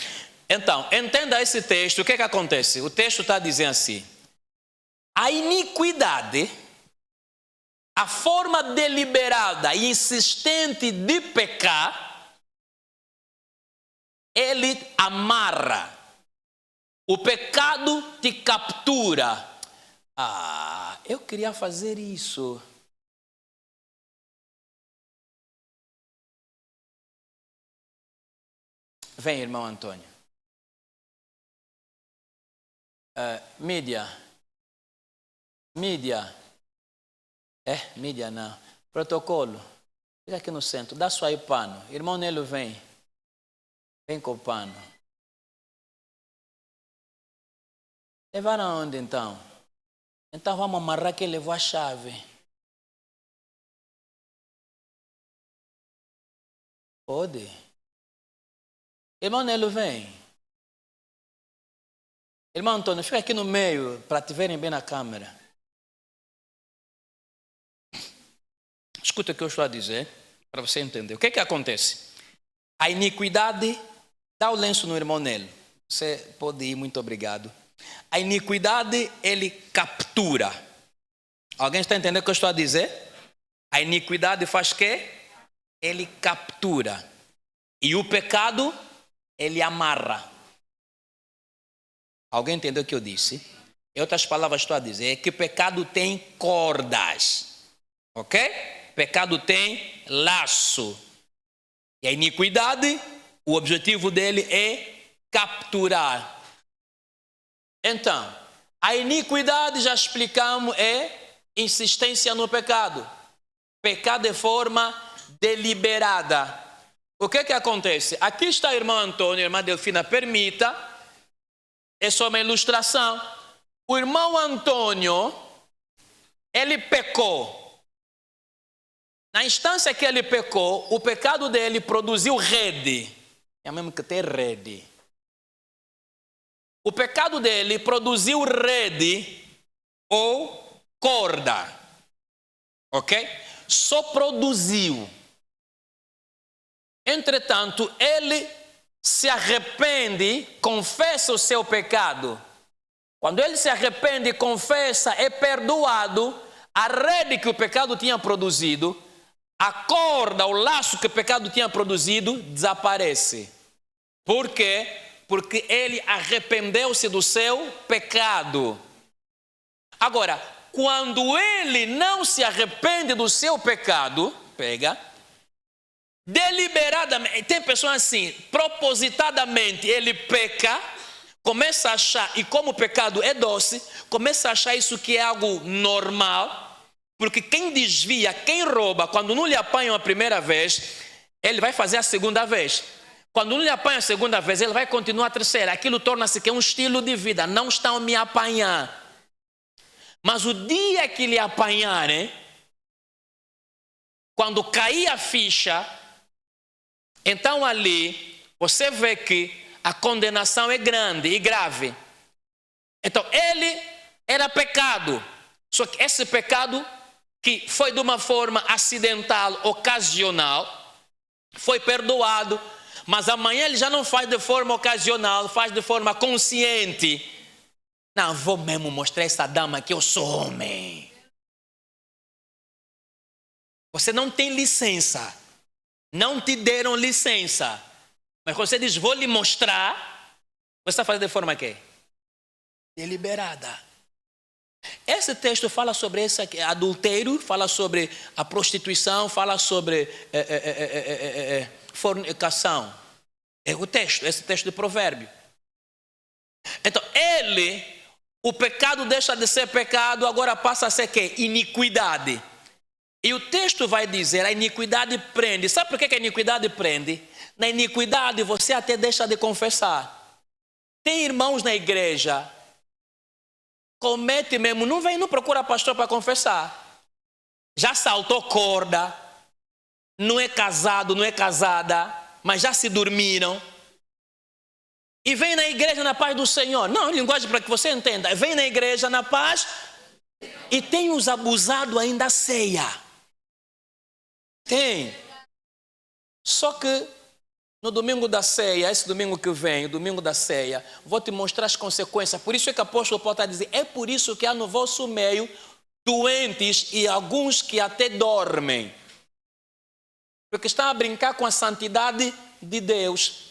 Então, entenda esse texto. O que acontece? O texto está dizendo assim: a iniquidade, a forma deliberada e insistente de pecar, ele amarra. O pecado te captura. Eu queria fazer isso. Vem, irmão Antônio. Mídia. Mídia não. Protocolo. Fica aqui no centro. Dá só aí pano. Irmão Nelo, vem. Vem com o pano. Levaram aonde então? Então vamos amarrar que ele levou a chave. Pode. Irmão Nelo, vem. Irmão Antônio, fica aqui no meio para te verem bem na câmera. Escuta o que eu estou a dizer, para você entender. O que acontece? A iniquidade, dá o lenço no irmão Nelo. Você pode ir, muito obrigado. A iniquidade, ele captura. Alguém está entendendo o que eu estou a dizer? A iniquidade faz o quê? Ele captura. E o pecado, ele amarra. Alguém entendeu o que eu disse? Em outras palavras, estou a dizer que pecado tem cordas. Ok? Pecado tem laço. E a iniquidade, o objetivo dele é capturar. Então, a iniquidade, já explicamos, é insistência no pecado. Pecar de forma deliberada. O que acontece? Aqui está a irmã Antônio, a irmã Delfina, permita. É só uma ilustração. O irmão Antônio, ele pecou. Na instância que ele pecou, o pecado dele produziu rede. É mesmo que tem rede. O pecado dele produziu rede ou corda. Ok? Só produziu. Entretanto, ele se arrepende, confessa o seu pecado. Quando ele se arrepende e confessa, é perdoado. A rede que o pecado tinha produzido, a corda, o laço que o pecado tinha produzido, desaparece. Por quê? Porque ele arrependeu-se do seu pecado. Agora, quando ele não se arrepende do seu pecado, deliberadamente, tem pessoas assim, propositadamente ele peca, começa a achar, e como o pecado é doce, começa a achar isso que é algo normal, porque quem desvia, quem rouba, quando não lhe apanham a primeira vez, ele vai fazer a segunda vez. Quando não lhe apanha a segunda vez, ele vai continuar a terceira. Aquilo torna-se que é um estilo de vida. Não estão me apanhar. Mas o dia que lhe apanharem, quando cair a ficha, então ali você vê que a condenação é grande e grave. Então ele era pecado. Só que esse pecado, que foi de uma forma acidental, ocasional, foi perdoado. Mas amanhã ele já não faz de forma ocasional, faz de forma consciente. Não, vou mesmo mostrar a essa dama que eu sou homem. Você não tem licença. Não te deram licença. Mas você diz, vou lhe mostrar. Você está fazendo de forma quê? Deliberada. Esse texto fala sobre esse adultério, fala sobre a prostituição, fala sobre fornicação. É o texto, esse texto de Provérbio. Então, o pecado deixa de ser pecado, agora passa a ser quê? Iniquidade. E o texto vai dizer, a iniquidade prende. Sabe por que a iniquidade prende? Na iniquidade você até deixa de confessar. Tem irmãos na igreja, comete mesmo, não procura pastor para confessar. Já saltou corda, não é casado, não é casada, mas já se dormiram. E vem na igreja na paz do Senhor. Não, linguagem para que você entenda. Vem na igreja na paz e tem os abusado ainda a ceia. Tem. Só que no domingo da ceia, esse domingo que vem, o domingo da ceia, vou te mostrar as consequências. Por isso é que o apóstolo Paulo está a dizer, é por isso que há no vosso meio doentes e alguns que até dormem. Porque estão a brincar com a santidade de Deus.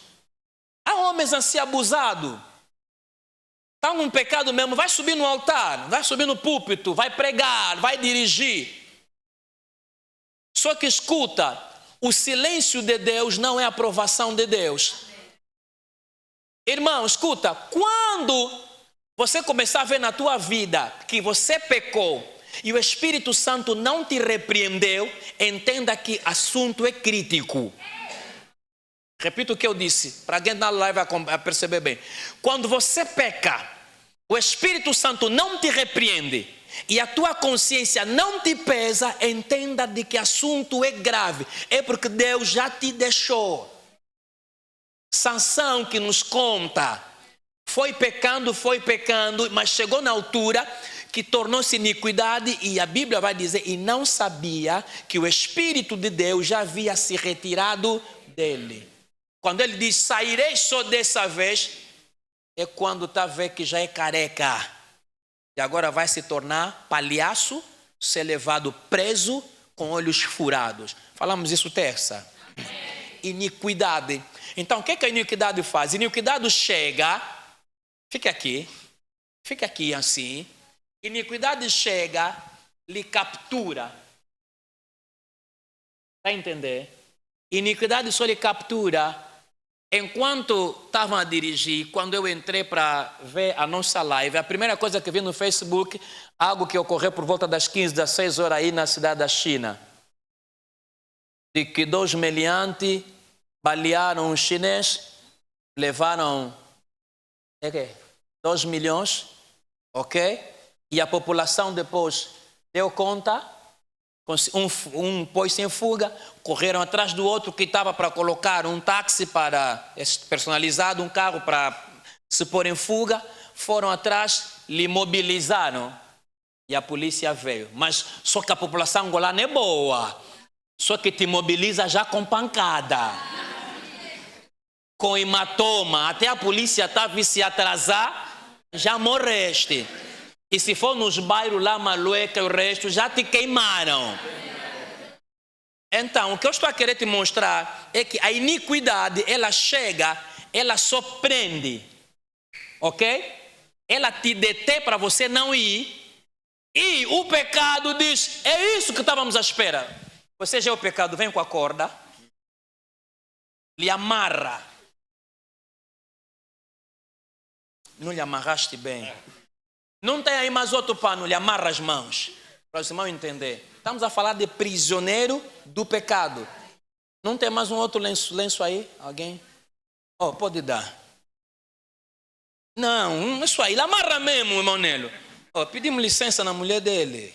Há homens assim abusados. Está num pecado mesmo, vai subir no altar, vai subir no púlpito, vai pregar, vai dirigir. Só que escuta, o silêncio de Deus não é a aprovação de Deus. Irmão, escuta, quando você começar a ver na tua vida que você pecou e o Espírito Santo não te repreendeu, entenda que assunto é crítico. Repito o que eu disse, para quem na live vai perceber bem. Quando você peca, o Espírito Santo não te repreende e a tua consciência não te pesa, entenda de que assunto é grave. É porque Deus já te deixou. Sansão que nos conta, foi pecando, mas chegou na altura que tornou-se iniquidade e a Bíblia vai dizer, e não sabia que o Espírito de Deus já havia se retirado dele. Quando ele diz, sairei só dessa vez, é quando está a ver que já é careca. E agora vai se tornar palhaço, ser levado preso com olhos furados. Falamos isso terça. Iniquidade. Então, o que a iniquidade faz? Iniquidade chega, fica aqui assim. Iniquidade chega, lhe captura. Para entender? Iniquidade só lhe captura. Enquanto estavam a dirigir, quando eu entrei para ver a nossa live, a primeira coisa que vi no Facebook, algo que ocorreu por volta das 15, 16 horas aí na cidade da China, de que 2 meliantes balearam um chinês, levaram 2 milhões, ok? E a população depois deu conta, um pôs-se em fuga, correram atrás do outro que estava para colocar um táxi personalizado, um carro para se pôr em fuga, foram atrás, lhe imobilizaram e a polícia veio. Mas só que a população angolana é boa, só que te imobiliza já com pancada, com hematoma, até a polícia estava se atrasar, já morreste. E se for nos bairros lá, Malueca e o resto, já te queimaram. Então, o que eu estou a querer te mostrar é que a iniquidade, ela chega, ela surpreende. Ok? Ela te detém para você não ir. E o pecado diz, é isso que estávamos à espera. Você já é o pecado, vem com a corda, lhe amarra. Não lhe amarraste bem. Não tem aí mais outro pano, lhe amarra as mãos. Para os irmãos entender. Estamos a falar de prisioneiro do pecado. Não tem mais um outro lenço aí? Alguém? Oh, pode dar. Não, isso aí, ele amarra mesmo, irmão Nelo. Oh, pedimos licença na mulher dele.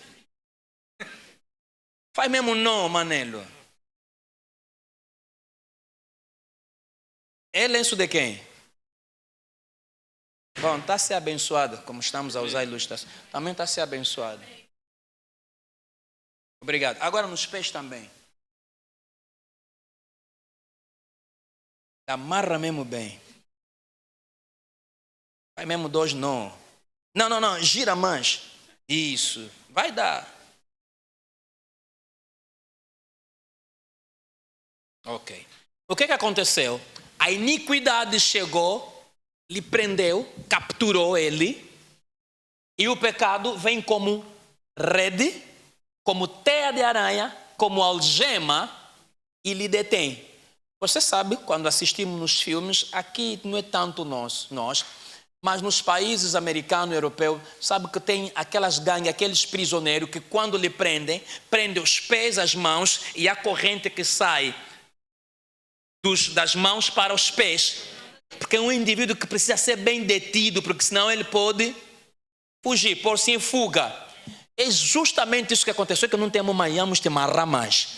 Faz mesmo não, Manelo. É lenço de quem? Bom, está a ser abençoado, como estamos a usar a ilustração. Também está a ser abençoado. Obrigado. Agora nos pés também. Amarra mesmo bem. Vai mesmo 2 não. Não, gira mais. Isso. Vai dar. Ok. O que aconteceu? A iniquidade chegou, lhe prendeu, capturou ele, e o pecado vem como rede, como teia de aranha, como algema, e lhe detém. Você sabe, quando assistimos nos filmes, aqui não é tanto nós, mas nos países americanos e europeus, sabe que tem aquelas gangues, aqueles prisioneiros que quando lhe prendem os pés, as mãos e a corrente que sai das mãos para os pés. Porque é um indivíduo que precisa ser bem detido, porque senão ele pode fugir, pôr-se em fuga. É justamente isso que aconteceu, que não temos mais, te amarrar mais.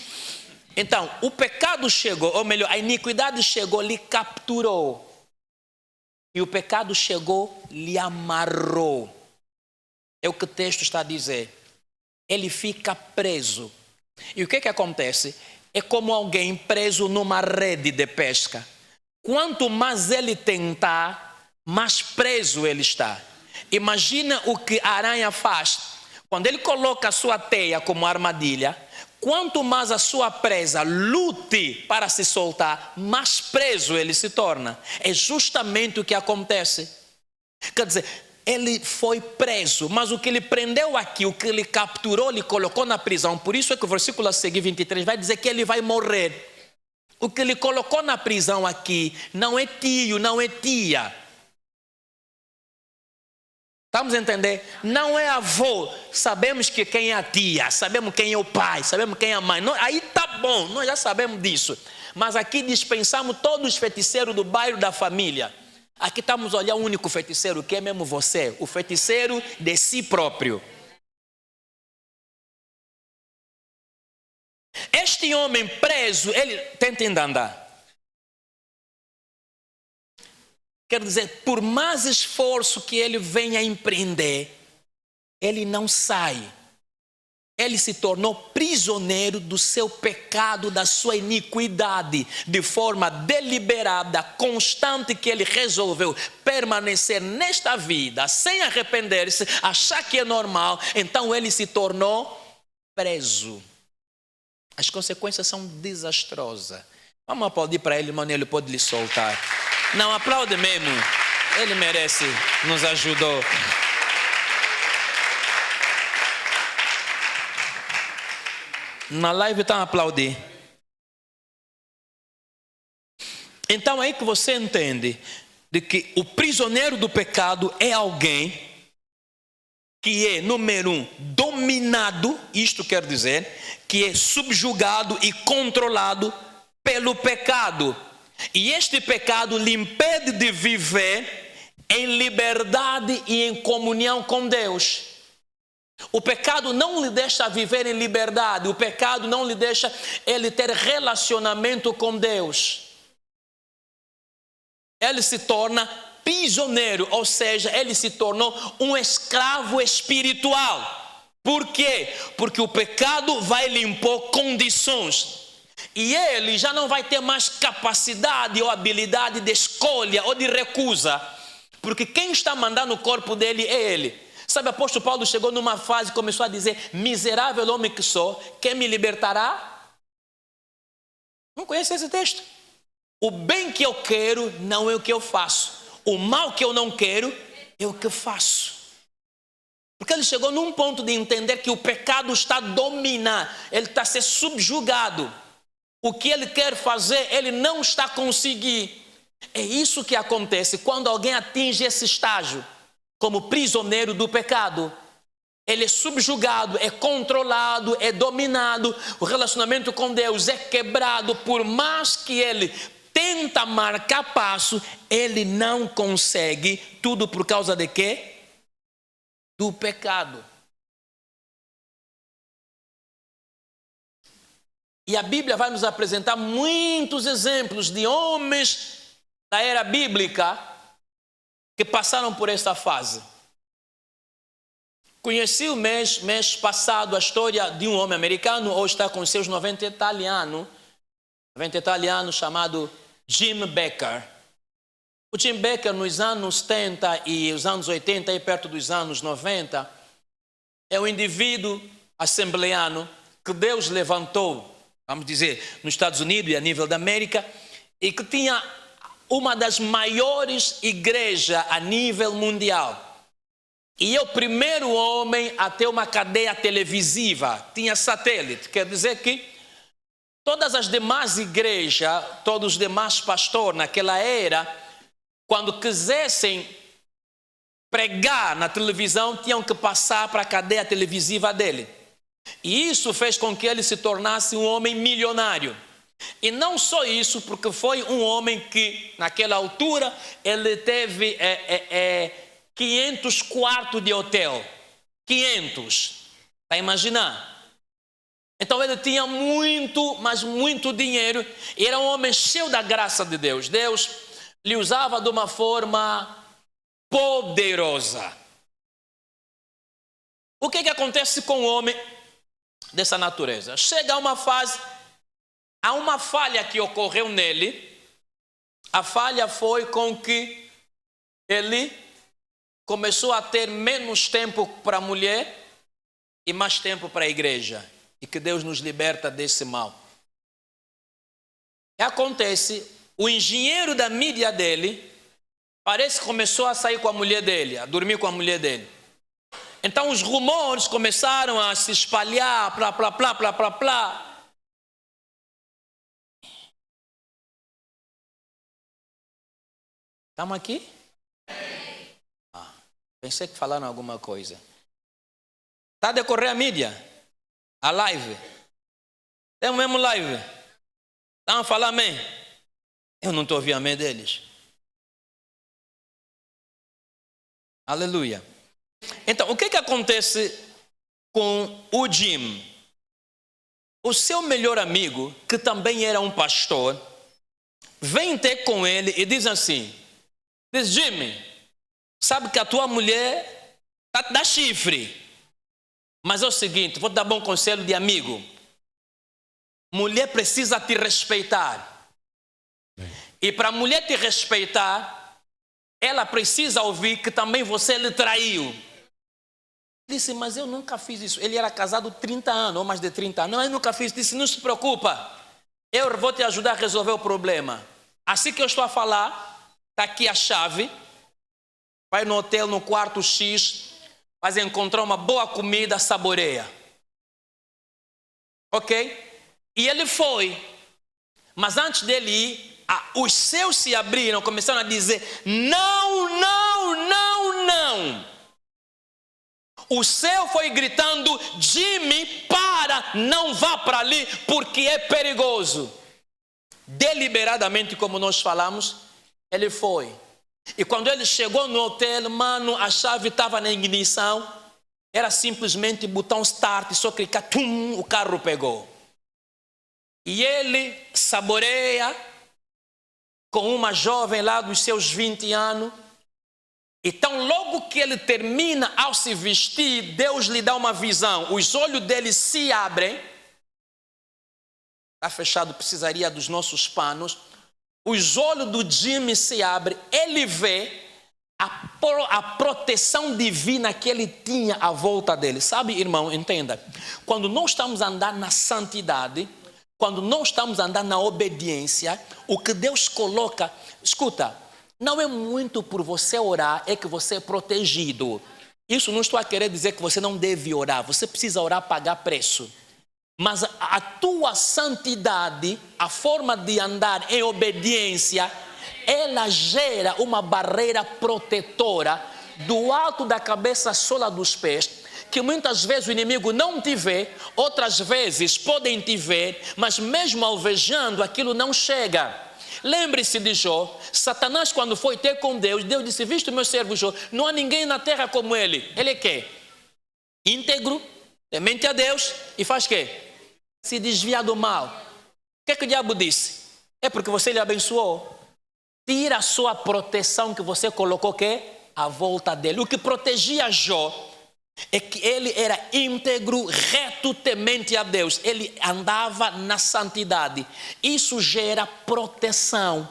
Então, o pecado chegou, ou melhor, a iniquidade chegou, lhe capturou. E o pecado chegou, lhe amarrou. É o que o texto está a dizer. Ele fica preso. E o que acontece? é como alguém preso numa rede de pesca. Quanto mais ele tentar, mais preso ele está. Imagina o que a aranha faz. Quando ele coloca a sua teia como armadilha, quanto mais a sua presa lute para se soltar, mais preso ele se torna. É justamente o que acontece. Quer dizer, ele foi preso, mas o que ele prendeu aqui, o que ele capturou, ele colocou na prisão. Por isso é que o versículo a seguir, 23, vai dizer que ele vai morrer. O que ele colocou na prisão aqui não é tio, não é tia. Estamos a entender? Não é avô. Sabemos que quem é a tia, sabemos quem é o pai, sabemos quem é a mãe. Não, aí tá bom, nós já sabemos disso. Mas aqui dispensamos todos os feiticeiros do bairro da família. Aqui estamos a olhar o único feiticeiro, que é mesmo você, o feiticeiro de si próprio. Este homem preso, ele tenta ainda andar. Quer dizer, por mais esforço que ele venha a empreender, ele não sai. Ele se tornou prisioneiro do seu pecado, da sua iniquidade, de forma deliberada, constante, que ele resolveu permanecer nesta vida, sem arrepender-se, achar que é normal, então ele se tornou preso. As consequências são desastrosas. Vamos aplaudir para ele, irmão, ele pode lhe soltar. Não, aplaude mesmo. Ele merece, nos ajudou. Na live estão a aplaudir. Então é aí que você entende de que o prisioneiro do pecado é alguém que é, número um, dominado, isto quer dizer, que é subjugado e controlado pelo pecado. E este pecado lhe impede de viver em liberdade e em comunhão com Deus. O pecado não lhe deixa viver em liberdade, o pecado não lhe deixa ele ter relacionamento com Deus. Ele se torna prisioneiro, ou seja, ele se tornou um escravo espiritual. Por quê? Porque o pecado vai lhe impor condições. E ele já não vai ter mais capacidade ou habilidade de escolha ou de recusa. Porque quem está mandando o corpo dele é ele. Sabe, o apóstolo Paulo chegou numa fase e começou a dizer: miserável homem que sou, quem me libertará? Não conhece esse texto? O bem que eu quero não é o que eu faço. O mal que eu não quero é o que eu faço. Porque ele chegou num ponto de entender que o pecado está a dominar, ele está a ser subjugado. O que ele quer fazer, ele não está a conseguir. É isso que acontece quando alguém atinge esse estágio, como prisioneiro do pecado. Ele é subjugado, é controlado, é dominado. O relacionamento com Deus é quebrado. Por mais que ele tenta marcar passo, ele não consegue. Tudo por causa de quê? Do pecado. E a Bíblia vai nos apresentar muitos exemplos de homens da era bíblica que passaram por esta fase. Conheci o mês passado a história de um homem americano, hoje está com seus 90 italianos, chamado Jim Bakker. O Jim Bakker, nos anos 70 e os anos 80, e perto dos anos 90, é um indivíduo assembleano que Deus levantou, vamos dizer, nos Estados Unidos e a nível da América, e que tinha uma das maiores igrejas a nível mundial. E é o primeiro homem a ter uma cadeia televisiva, tinha satélite. Quer dizer que todas as demais igrejas, todos os demais pastores naquela era, quando quisessem pregar na televisão, tinham que passar para a cadeia televisiva dele. E isso fez com que ele se tornasse um homem milionário. E não só isso, porque foi um homem que, naquela altura, ele teve 500 quartos de hotel. 500. Está a imaginar? Então ele tinha muito, mas muito dinheiro. E era um homem cheio da graça de Deus. Deus lhe usava de uma forma poderosa. O que acontece com um homem dessa natureza? Chega a uma fase há uma falha que ocorreu nele. A falha foi com que ele começou a ter menos tempo para a mulher e mais tempo para a igreja. E que Deus nos liberta desse mal. E acontece, o engenheiro da mídia dele parece que começou a sair com a mulher dele, a dormir com a mulher dele. Então os rumores começaram a se espalhar, plá, plá, plá, plá, plá, plá. Estamos aqui? Pensei que falaram alguma coisa. Está a decorrer a mídia? A live? Tem o mesmo live? Estão a falar amém? Eu não estou ouvindo amém deles. Aleluia. Então, o que acontece com o Jim? O seu melhor amigo, que também era um pastor, vem ter com ele e diz assim, diz, Jimmy, sabe que a tua mulher está te dando chifre, mas é o seguinte, vou te dar um bom conselho de amigo. Mulher precisa te respeitar. E para a mulher te respeitar, ela precisa ouvir que também você lhe traiu. Disse, mas eu nunca fiz isso. Ele era casado 30 anos, ou mais de 30 anos. Não, eu nunca fiz. Disse, não se preocupa. Eu vou te ajudar a resolver o problema. Assim que eu estou a falar, está aqui a chave. Vai no hotel, no quarto X, vai encontrar uma boa comida, saboreia. Ok? E ele foi. Mas antes dele ir, os céus se abriram, começaram a dizer, não, não, não, não. O céu foi gritando, Jimmy, para, não vá para ali, porque é perigoso. Deliberadamente, como nós falamos, ele foi. E quando ele chegou no hotel, mano, a chave estava na ignição, era simplesmente botão start, só clicar, tum, o carro pegou. E ele saboreia com uma jovem lá dos seus 20 anos. Então, logo que ele termina ao se vestir, Deus lhe dá uma visão. Os olhos dele se abrem. Está fechado, precisaria dos nossos panos. Os olhos do Jimmy se abrem. Ele vê a proteção divina que ele tinha à volta dele. Sabe, irmão, entenda. Quando nós estamos a andar na santidade, quando nós estamos a andar na obediência, o que Deus coloca... Escuta, não é muito por você orar, é que você é protegido. Isso não estou a querer dizer que você não deve orar. Você precisa orar, pagar preço. Mas a tua santidade, a forma de andar em obediência, ela gera uma barreira protetora do alto da cabeça à sola dos pés, que muitas vezes o inimigo não te vê, outras vezes podem te ver, mas mesmo alvejando, aquilo não chega. Lembre-se de Jó. Satanás, quando foi ter com Deus, Deus disse, visto o meu servo Jó, não há ninguém na terra como ele. Ele é quê? Íntegro, temente a Deus e faz quê? Se desvia do mal. O que o diabo disse? É porque você lhe abençoou. Tira a sua proteção que você colocou quê? À volta dele. O que protegia Jó é que ele era íntegro, reto, temente a Deus. Ele andava na santidade. Isso gera proteção.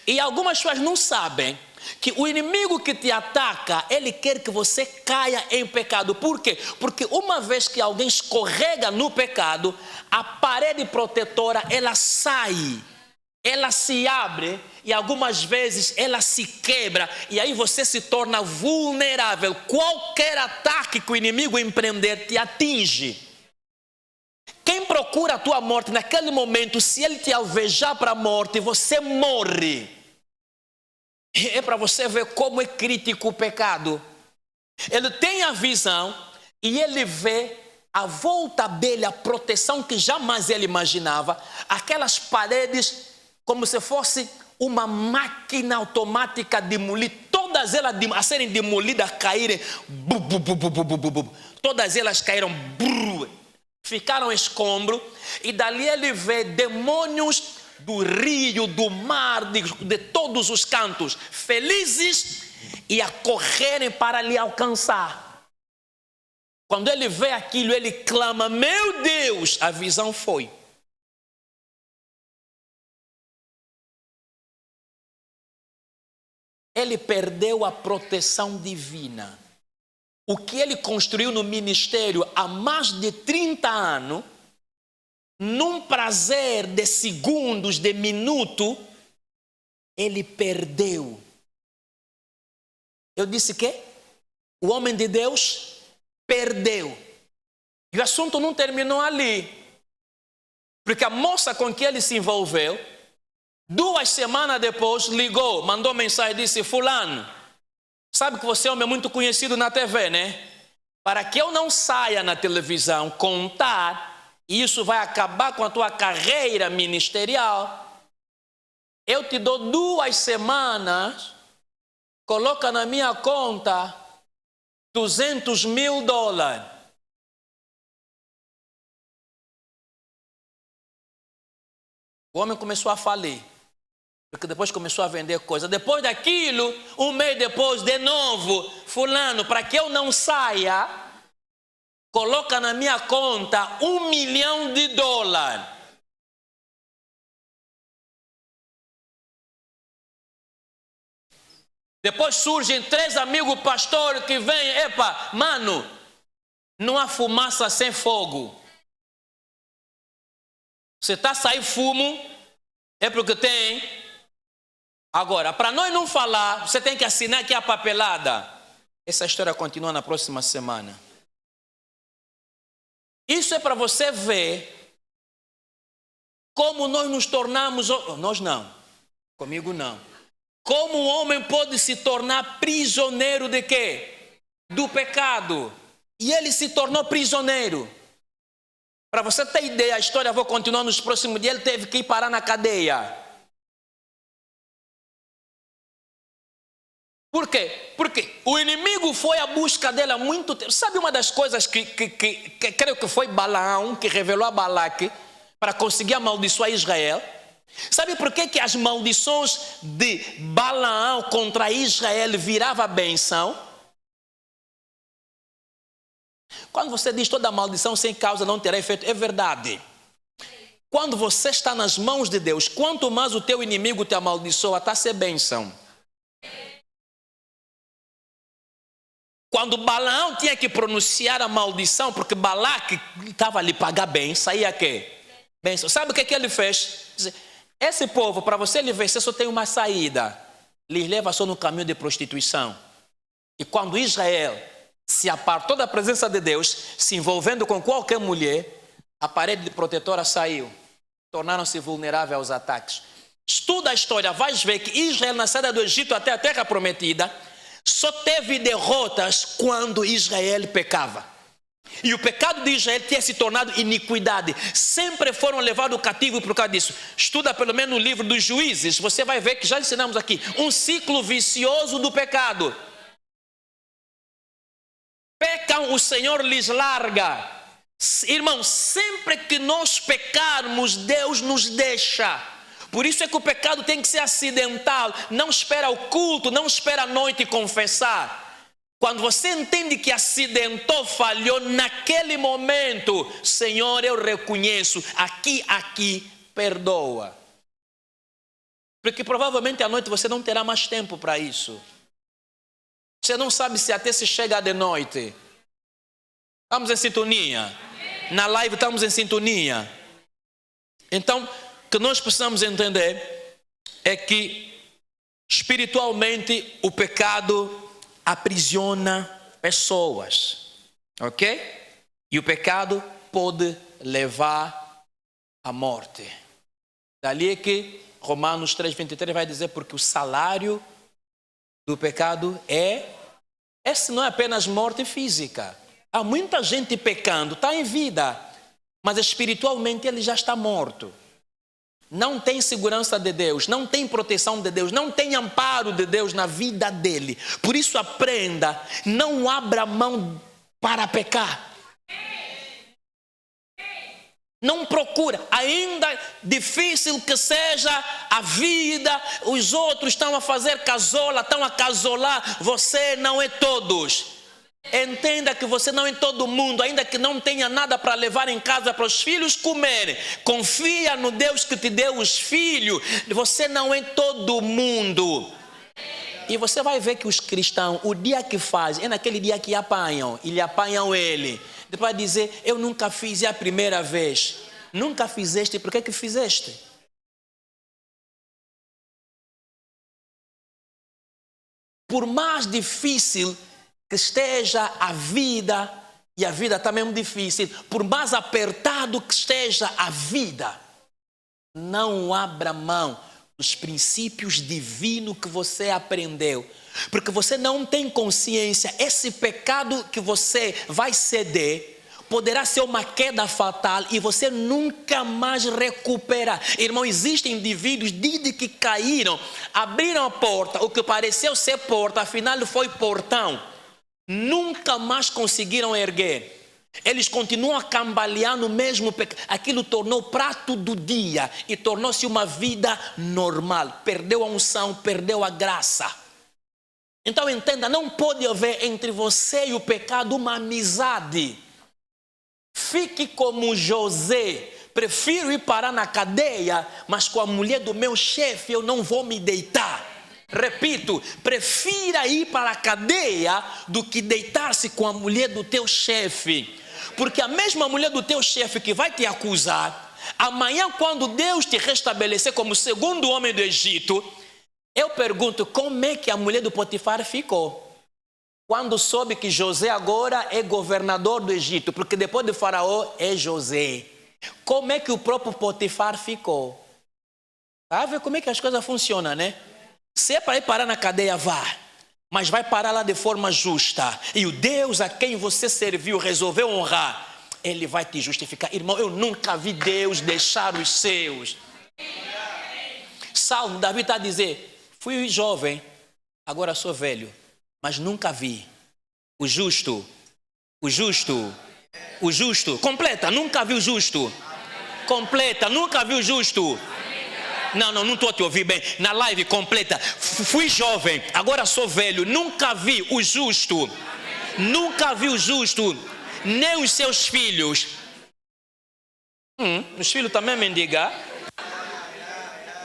E algumas pessoas não sabem que o inimigo que te ataca, ele quer que você caia em pecado. Por quê? Porque uma vez que alguém escorrega no pecado, a parede protetora, ela sai. Ela se abre e algumas vezes ela se quebra e aí você se torna vulnerável. Qualquer ataque que o inimigo empreender te atinge. Quem procura a tua morte naquele momento, se ele te alvejar para a morte, você morre. É para você ver como é crítico o pecado. Ele tem a visão e ele vê à volta dele a proteção que jamais ele imaginava. Aquelas paredes como se fosse uma máquina automática de demolir, todas elas a serem demolidas, caírem, todas elas caíram, ficaram escombro, e dali ele vê demônios do rio, do mar, de todos os cantos, felizes e a correrem para lhe alcançar. Quando ele vê aquilo, ele clama, meu Deus, a visão foi. ele perdeu a proteção divina. O que ele construiu no ministério há mais de 30 anos, num prazer de segundos, de minuto, ele perdeu. Eu disse que o homem de Deus perdeu. E o assunto não terminou ali. Porque a moça com que ele se envolveu, 2 semanas depois, ligou, mandou mensagem e disse: fulano, sabe que você é um homem muito conhecido na TV, né? Para que eu não saia na televisão contar, e isso vai acabar com a tua carreira ministerial, eu te dou 2 semanas, coloca na minha conta $200 mil. O homem começou a falir, porque depois começou a vender coisa. Depois daquilo, 1 mês depois, de novo, fulano, para que eu não saia, coloca na minha conta $1 milhão. Depois surgem 3 amigos pastores que vêm: epa, mano, não há fumaça sem fogo. Você está a sair fumo, é porque tem. Agora, para nós não falar, você tem que assinar aqui a papelada. Essa história continua na próxima semana. Isso é para você ver como nós nos tornamos. Nós não, comigo não. Como o homem pode se tornar prisioneiro de quê? Do pecado. E ele se tornou prisioneiro. Para você ter ideia, a história vou continuar nos próximos dias. Ele teve que ir parar na cadeia. Por quê? Porque o inimigo foi à busca dele há muito tempo. Sabe uma das coisas que creio que foi Balaão que revelou a Balaque para conseguir amaldiçoar Israel? Sabe por que as maldições de Balaão contra Israel viravam bênção? Quando você diz toda maldição sem causa não terá efeito, é verdade. Quando você está nas mãos de Deus, quanto mais o teu inimigo te amaldiçoa, está a ser bênção. Quando Balaão tinha que pronunciar a maldição, porque Balaque estava ali pagar bem, saía quê? Bênção. Sabe o que ele fez? Esse povo, para você lhe vencer, só tem uma saída. Lhes leva só no caminho de prostituição. E quando Israel se apartou da presença de Deus, se envolvendo com qualquer mulher, a parede protetora saiu. Tornaram-se vulneráveis aos ataques. Estuda a história, vais ver que Israel, na saída do Egito até a terra prometida, só teve derrotas quando Israel pecava. E o pecado de Israel tinha se tornado iniquidade. Sempre foram levados cativo por causa disso. Estuda pelo menos no livro dos Juízes, você vai ver que já ensinamos aqui um ciclo vicioso do pecado. Pecam, o Senhor lhes larga. Irmão, sempre que nós pecarmos, Deus nos deixa. Por isso é que o pecado tem que ser acidental. Não espera o culto, não espera a noite confessar. Quando você entende que acidentou, falhou, naquele momento, Senhor, eu reconheço, aqui, perdoa. Porque provavelmente à noite você não terá mais tempo para isso. Você não sabe se até se chega de noite. Estamos em sintonia? Na live estamos em sintonia. Então, o que nós precisamos entender é que espiritualmente o pecado aprisiona pessoas. Ok? E o pecado pode levar à morte. Dali é que Romanos 3,23 vai dizer: porque o salário do pecado esse não é apenas morte física. Há muita gente pecando, está em vida, mas espiritualmente ele já está morto. Não tem segurança de Deus, não tem proteção de Deus, não tem amparo de Deus na vida dele. Por isso aprenda, não abra mão para pecar. Não procura, ainda difícil que seja a vida, os outros estão a fazer casola, estão a casolar, você não é todos. Entenda que você não é todo mundo, ainda que não tenha nada para levar em casa para os filhos comerem. Confia no Deus que te deu os filhos, você não é todo mundo. E você vai ver que os cristãos, o dia que fazem, é naquele dia que apanham, e apanham ele. Depois dizer, eu nunca fiz, é a primeira vez. Nunca fizeste, por que fizeste? Por mais difícil que esteja a vida, e a vida também é muito difícil, por mais apertado que esteja a vida, não abra mão dos princípios divinos que você aprendeu. Porque você não tem consciência, esse pecado que você vai ceder poderá ser uma queda fatal e você nunca mais recupera. Irmão, existem indivíduos desde que caíram, abriram a porta, o que pareceu ser porta, afinal foi portão. Nunca mais conseguiram erguer. Eles continuam a cambalear no mesmo pecado. Aquilo tornou prato do dia e tornou-se uma vida normal. Perdeu a unção, perdeu a graça. Então entenda, não pode haver entre você e o pecado uma amizade. Fique como José. Prefiro ir parar na cadeia, mas com a mulher do meu chefe eu não vou me deitar. Repito, prefira ir para a cadeia do que deitar-se com a mulher do teu chefe. Porque a mesma mulher do teu chefe que vai te acusar, amanhã quando Deus te restabelecer como segundo homem do Egito, eu pergunto, como é que a mulher do Potifar ficou? Quando soube que José agora é governador do Egito, porque depois de Faraó é José. Como é que o próprio Potifar ficou? Tá vendo como é que as coisas funcionam, né? Se é para ir parar na cadeia, vá. Mas vai parar lá de forma justa. E o Deus a quem você serviu, resolveu honrar, Ele vai te justificar. Irmão, eu nunca vi Deus deixar os seus. Salmo, Davi está a dizer, fui jovem, agora sou velho, mas nunca vi o justo, completa, nunca vi o justo, completa, nunca vi o justo. Não estou a te ouvir bem. Na live completa. Fui jovem, agora sou velho. Nunca vi o justo. Nunca vi o justo. Nem os seus filhos. Os filhos também mendigam.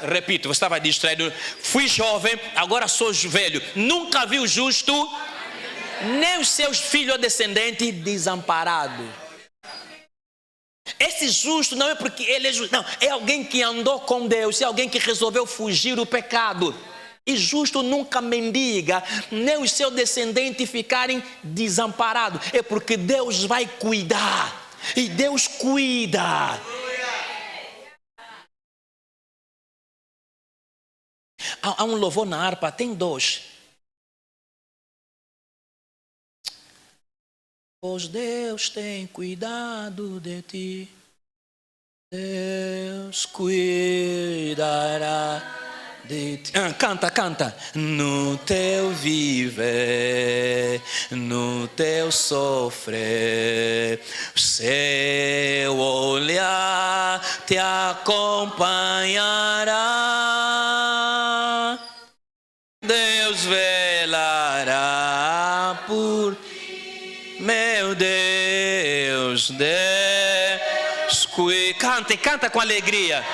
Repito, você estava distraído. Fui jovem, agora sou velho. Nunca vi o justo. Nem os seus filhos descendentes desamparados. Esse justo não é porque ele é justo, não, é alguém que andou com Deus, é alguém que resolveu fugir do pecado. E justo nunca mendiga, nem os seus descendentes ficarem desamparados. É porque Deus vai cuidar, e Deus cuida. Há um louvor na harpa, tem dois. Pois Deus tem cuidado de ti, Deus cuidará de ti. Canta. No teu viver, no teu sofrer, seu olhar te acompanhará. Deus velará por ti. Meu Deus, canta com alegria.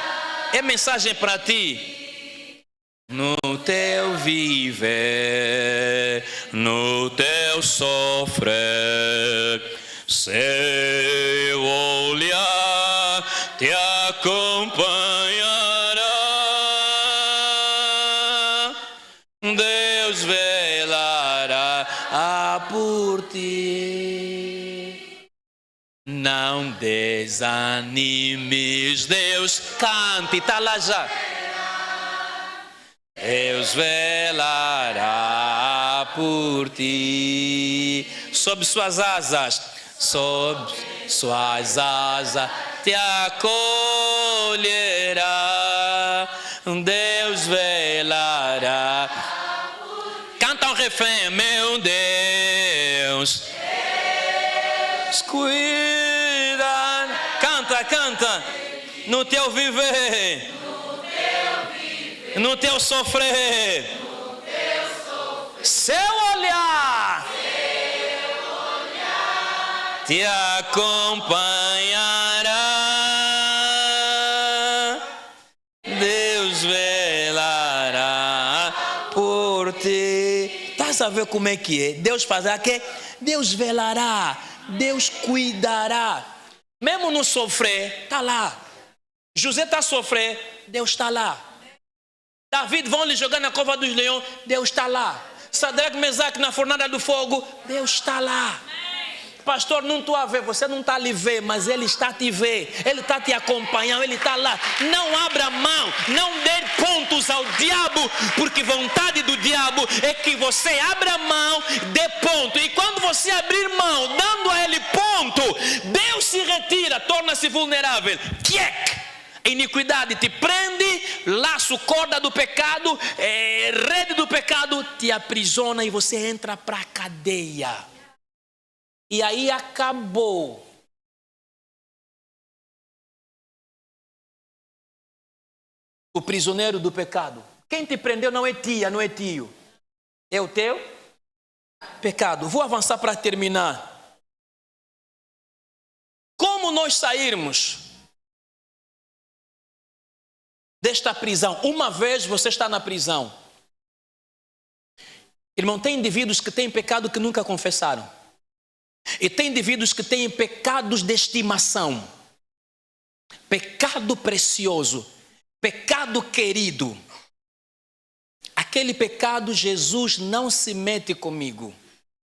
É mensagem para ti. No teu viver, no teu sofrer, seu olhar te acompanhará. Deus velará por ti. Não desanimes, Deus cante, está lá já. Deus velará por ti. Sob suas asas te acolherá. Deus velará. Canta um refrão, meu Deus. Cuida, canta, no teu viver, no teu sofrer, seu olhar te acompanhará, Deus velará por ti. a ver como é que é. Deus fará que Deus velará, Deus cuidará. Mesmo no sofrer, está lá. José está a sofrer, Deus está lá. David vão lhe jogar na cova dos leões, Deus está lá. Sadraque, Mesaque na fornalha do fogo, Deus está lá. Pastor, não estou a ver, você não está a lhe ver, mas Ele está a te ver, Ele está a te acompanhando, Ele está lá. Não abra mão, não dê pontos ao diabo, porque vontade do diabo é que você abra mão, dê ponto. E quando você abrir mão, dando a Ele ponto, Deus se retira, torna-se vulnerável. A iniquidade te prende, laço, corda do pecado, rede do pecado, te aprisiona e você entra para a cadeia. E aí acabou. O prisioneiro do pecado. Quem te prendeu não é tia, não é tio. É o teu pecado. Vou avançar para terminar. Como nós sairmos desta prisão? Uma vez você está na prisão. Irmão, tem indivíduos que têm pecado que nunca confessaram. E tem indivíduos que têm pecados de estimação, pecado precioso, pecado querido. Aquele pecado, Jesus não se mete comigo.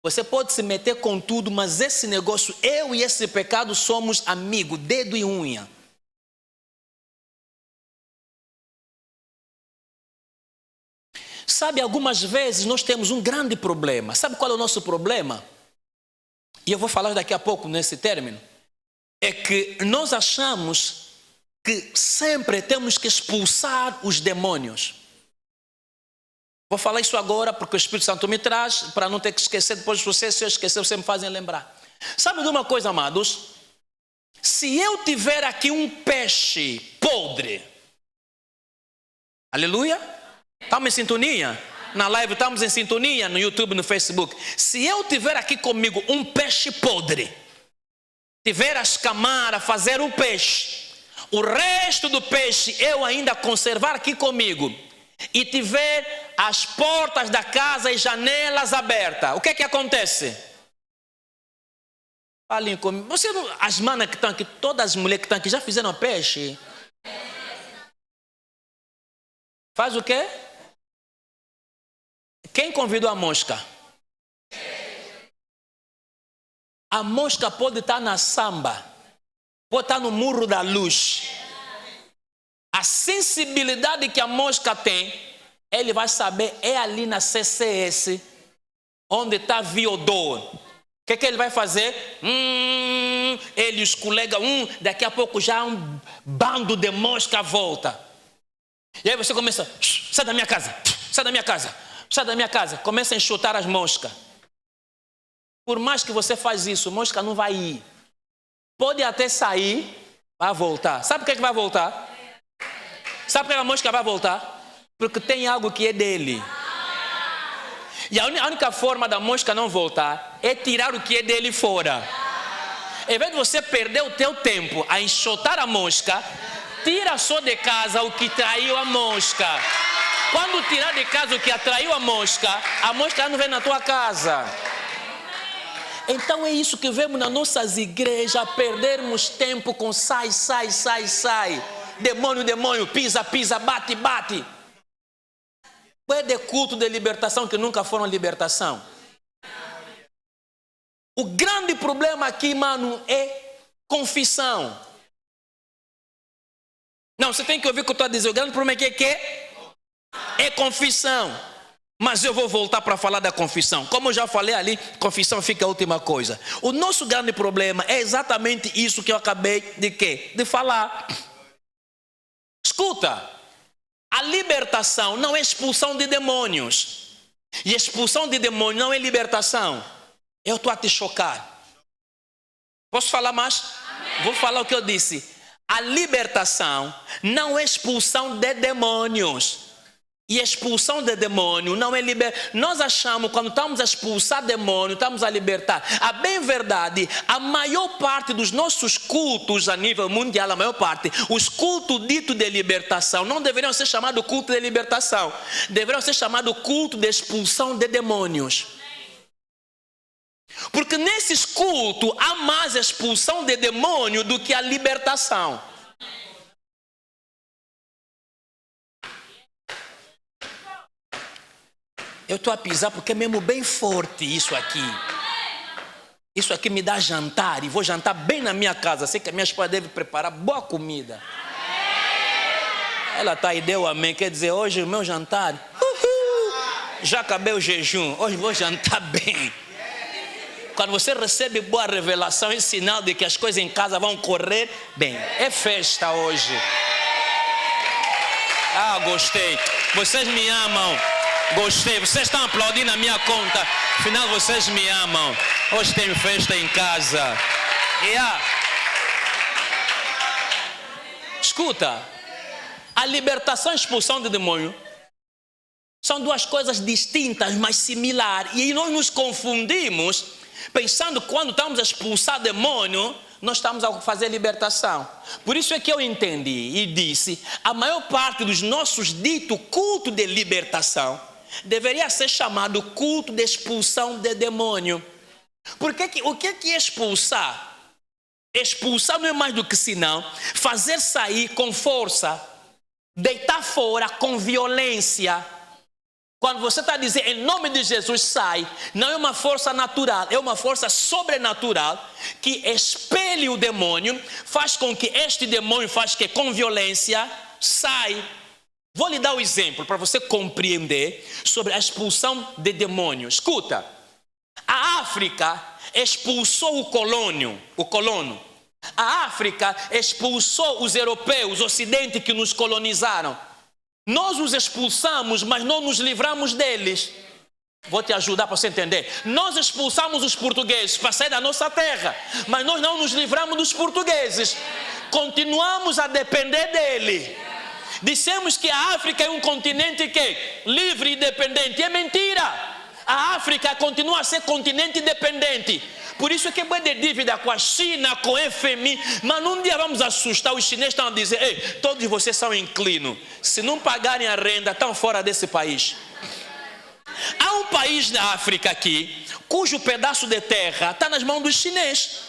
Você pode se meter com tudo, mas esse negócio, eu e esse pecado somos amigos, dedo e unha. Sabe, algumas vezes nós temos um grande problema. Sabe qual é o nosso problema? E eu vou falar daqui a pouco nesse término. É que nós achamos que sempre temos que expulsar os demônios. Vou falar isso agora porque o Espírito Santo me traz, para não ter que esquecer depois de você. Se eu esquecer, vocês me fazem lembrar. Sabe de uma coisa, amados? Se eu tiver aqui um peixe podre, aleluia, estamos em sintonia? Na live estamos em sintonia, no YouTube, no Facebook. Se eu tiver aqui comigo um peixe podre, tiver a escamar, a fazer um peixe, o resto do peixe eu ainda conservar aqui comigo, e tiver as portas da casa e janelas abertas, o que é que acontece? Falem comigo. Você não, as manas que estão aqui, todas as mulheres que estão aqui já fizeram peixe? Faz o quê? Quem convidou a mosca? A mosca pode estar na samba, pode estar no murro da luz. A sensibilidade que a mosca tem, ele vai saber, é ali na CCS, onde está Viodor. O que ele vai fazer? Ele e os colegas, daqui a pouco já um bando de mosca volta. E aí você começa, sai da minha casa, sai da minha casa. Sai da minha casa, começa a enxutar as moscas. Por mais que você faz isso, a mosca não vai ir. Pode até sair, vai voltar. Sabe por que vai voltar? Sabe por que a mosca vai voltar? Porque tem algo que é dele. E a única forma da mosca não voltar é tirar o que é dele fora. Em vez de você perder o teu tempo a enxutar a mosca, tira só de casa o que traiu a mosca. Quando tirar de casa o que atraiu a mosca não vem na tua casa. Então é isso que vemos nas nossas igrejas, perdermos tempo com sai. Demônio, pisa, bate. É de culto de libertação que nunca foram libertação. O grande problema aqui, mano, é confissão. Não, você tem que ouvir o que eu estou a dizer. O grande problema é confissão. Mas eu vou voltar para falar da confissão. Como eu já falei ali, confissão fica a última coisa. O nosso grande problema é exatamente isso que eu acabei de falar. Escuta, a libertação não é expulsão de demônios. E expulsão de demônios não é libertação. Eu estou a te chocar. Posso falar mais? Amém. Vou falar o que eu disse. A libertação não é expulsão de demônios. E a expulsão de demônio não é Nós achamos, quando estamos a expulsar demônio, estamos a libertar. A bem verdade, a maior parte dos nossos cultos a nível mundial, a maior parte, os cultos ditos de libertação, não deveriam ser chamados culto de libertação. Deveriam ser chamados culto de expulsão de demônios. Porque nesses cultos há mais expulsão de demônio do que a libertação. Eu estou a pisar porque é mesmo bem forte isso aqui. Isso aqui me dá jantar e vou jantar bem na minha casa. Sei que a minha esposa deve preparar boa comida. Ela está aí, deu amém. Quer dizer, hoje o meu jantar, já acabei o jejum, hoje vou jantar bem. Quando você recebe boa revelação, é sinal de que as coisas em casa vão correr bem. É festa hoje. Ah, gostei. Vocês me amam. Gostei, vocês estão aplaudindo a minha conta. Afinal, vocês me amam. Hoje tem festa em casa. Escuta, a libertação e a expulsão de demônio são duas coisas distintas, mas similares. E aí nós nos confundimos, pensando que quando estamos a expulsar demônio, nós estamos a fazer libertação. Por isso é que eu entendi e disse, a maior parte dos nossos ditos culto de libertação deveria ser chamado culto de expulsão de demônio. Porque o que é expulsar? Expulsar não é mais do que senão fazer sair com força, deitar fora com violência. Quando você está dizendo em nome de Jesus sai, não é uma força natural, é uma força sobrenatural que expele o demônio, faz com que este demônio faz que com violência sai. Vou lhe dar um exemplo para você compreender sobre a expulsão de demônio. Escuta, a África expulsou o colono. A África expulsou os europeus, o Ocidente que nos colonizaram. Nós os expulsamos, mas não nos livramos deles. Vou te ajudar para você entender. Nós expulsamos os portugueses para sair da nossa terra, mas nós não nos livramos dos portugueses. Continuamos a depender dele. Dissemos que a África é um continente que livre e independente. É mentira. A África continua a ser continente independente. Por isso é que é de dívida com a China, com o FMI. Mas num dia vamos assustar. Os chineses estão a dizer, ei, todos vocês são inclinos. Se não pagarem a renda, estão fora desse país. Há um país na África aqui, cujo pedaço de terra está nas mãos dos chineses.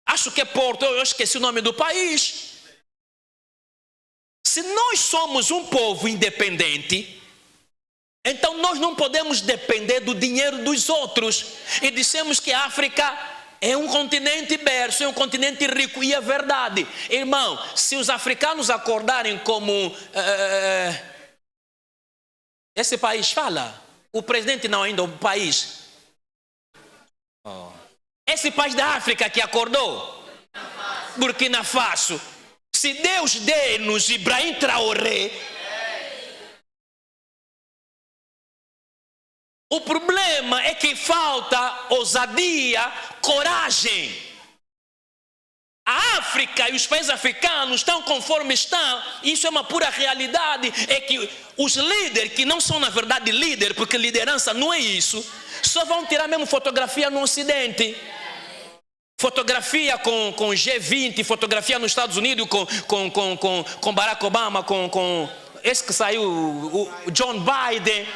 Acho que é Porto, eu esqueci o nome do país. Se nós somos um povo independente, então nós não podemos depender do dinheiro dos outros. E dissemos que a África é um continente berço, é um continente rico. E é verdade. Irmão, se os africanos acordarem como... esse país fala. O presidente não ainda, o país. Esse país da África que acordou. Burkina Faso. Se Deus dê-nos Ibrahim Traoré, o problema é que falta ousadia, coragem. A África e os países africanos estão conforme estão. Isso é uma pura realidade. É que os líderes, que não são na verdade líderes, porque liderança não é isso, só vão tirar mesmo fotografia no Ocidente. Fotografia com G20, fotografia nos Estados Unidos com Barack Obama, com esse que saiu, o John Biden.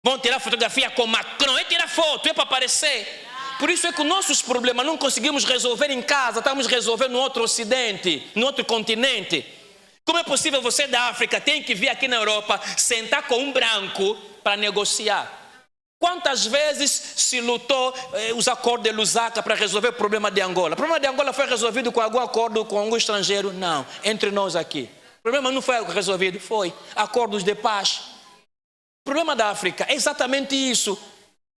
Vão tirar fotografia com Macron, é tirar foto, é para aparecer. Por isso é que os nossos problemas não conseguimos resolver em casa, estamos resolvendo no outro Ocidente, no outro continente. Como é possível você da África tem que vir aqui na Europa sentar com um branco para negociar? Quantas vezes se lutou os acordos de Lusaka para resolver o problema de Angola? O problema de Angola foi resolvido com algum acordo com algum estrangeiro? Não, entre nós aqui. O problema não foi resolvido, foi acordos de paz. O problema da África é exatamente isso.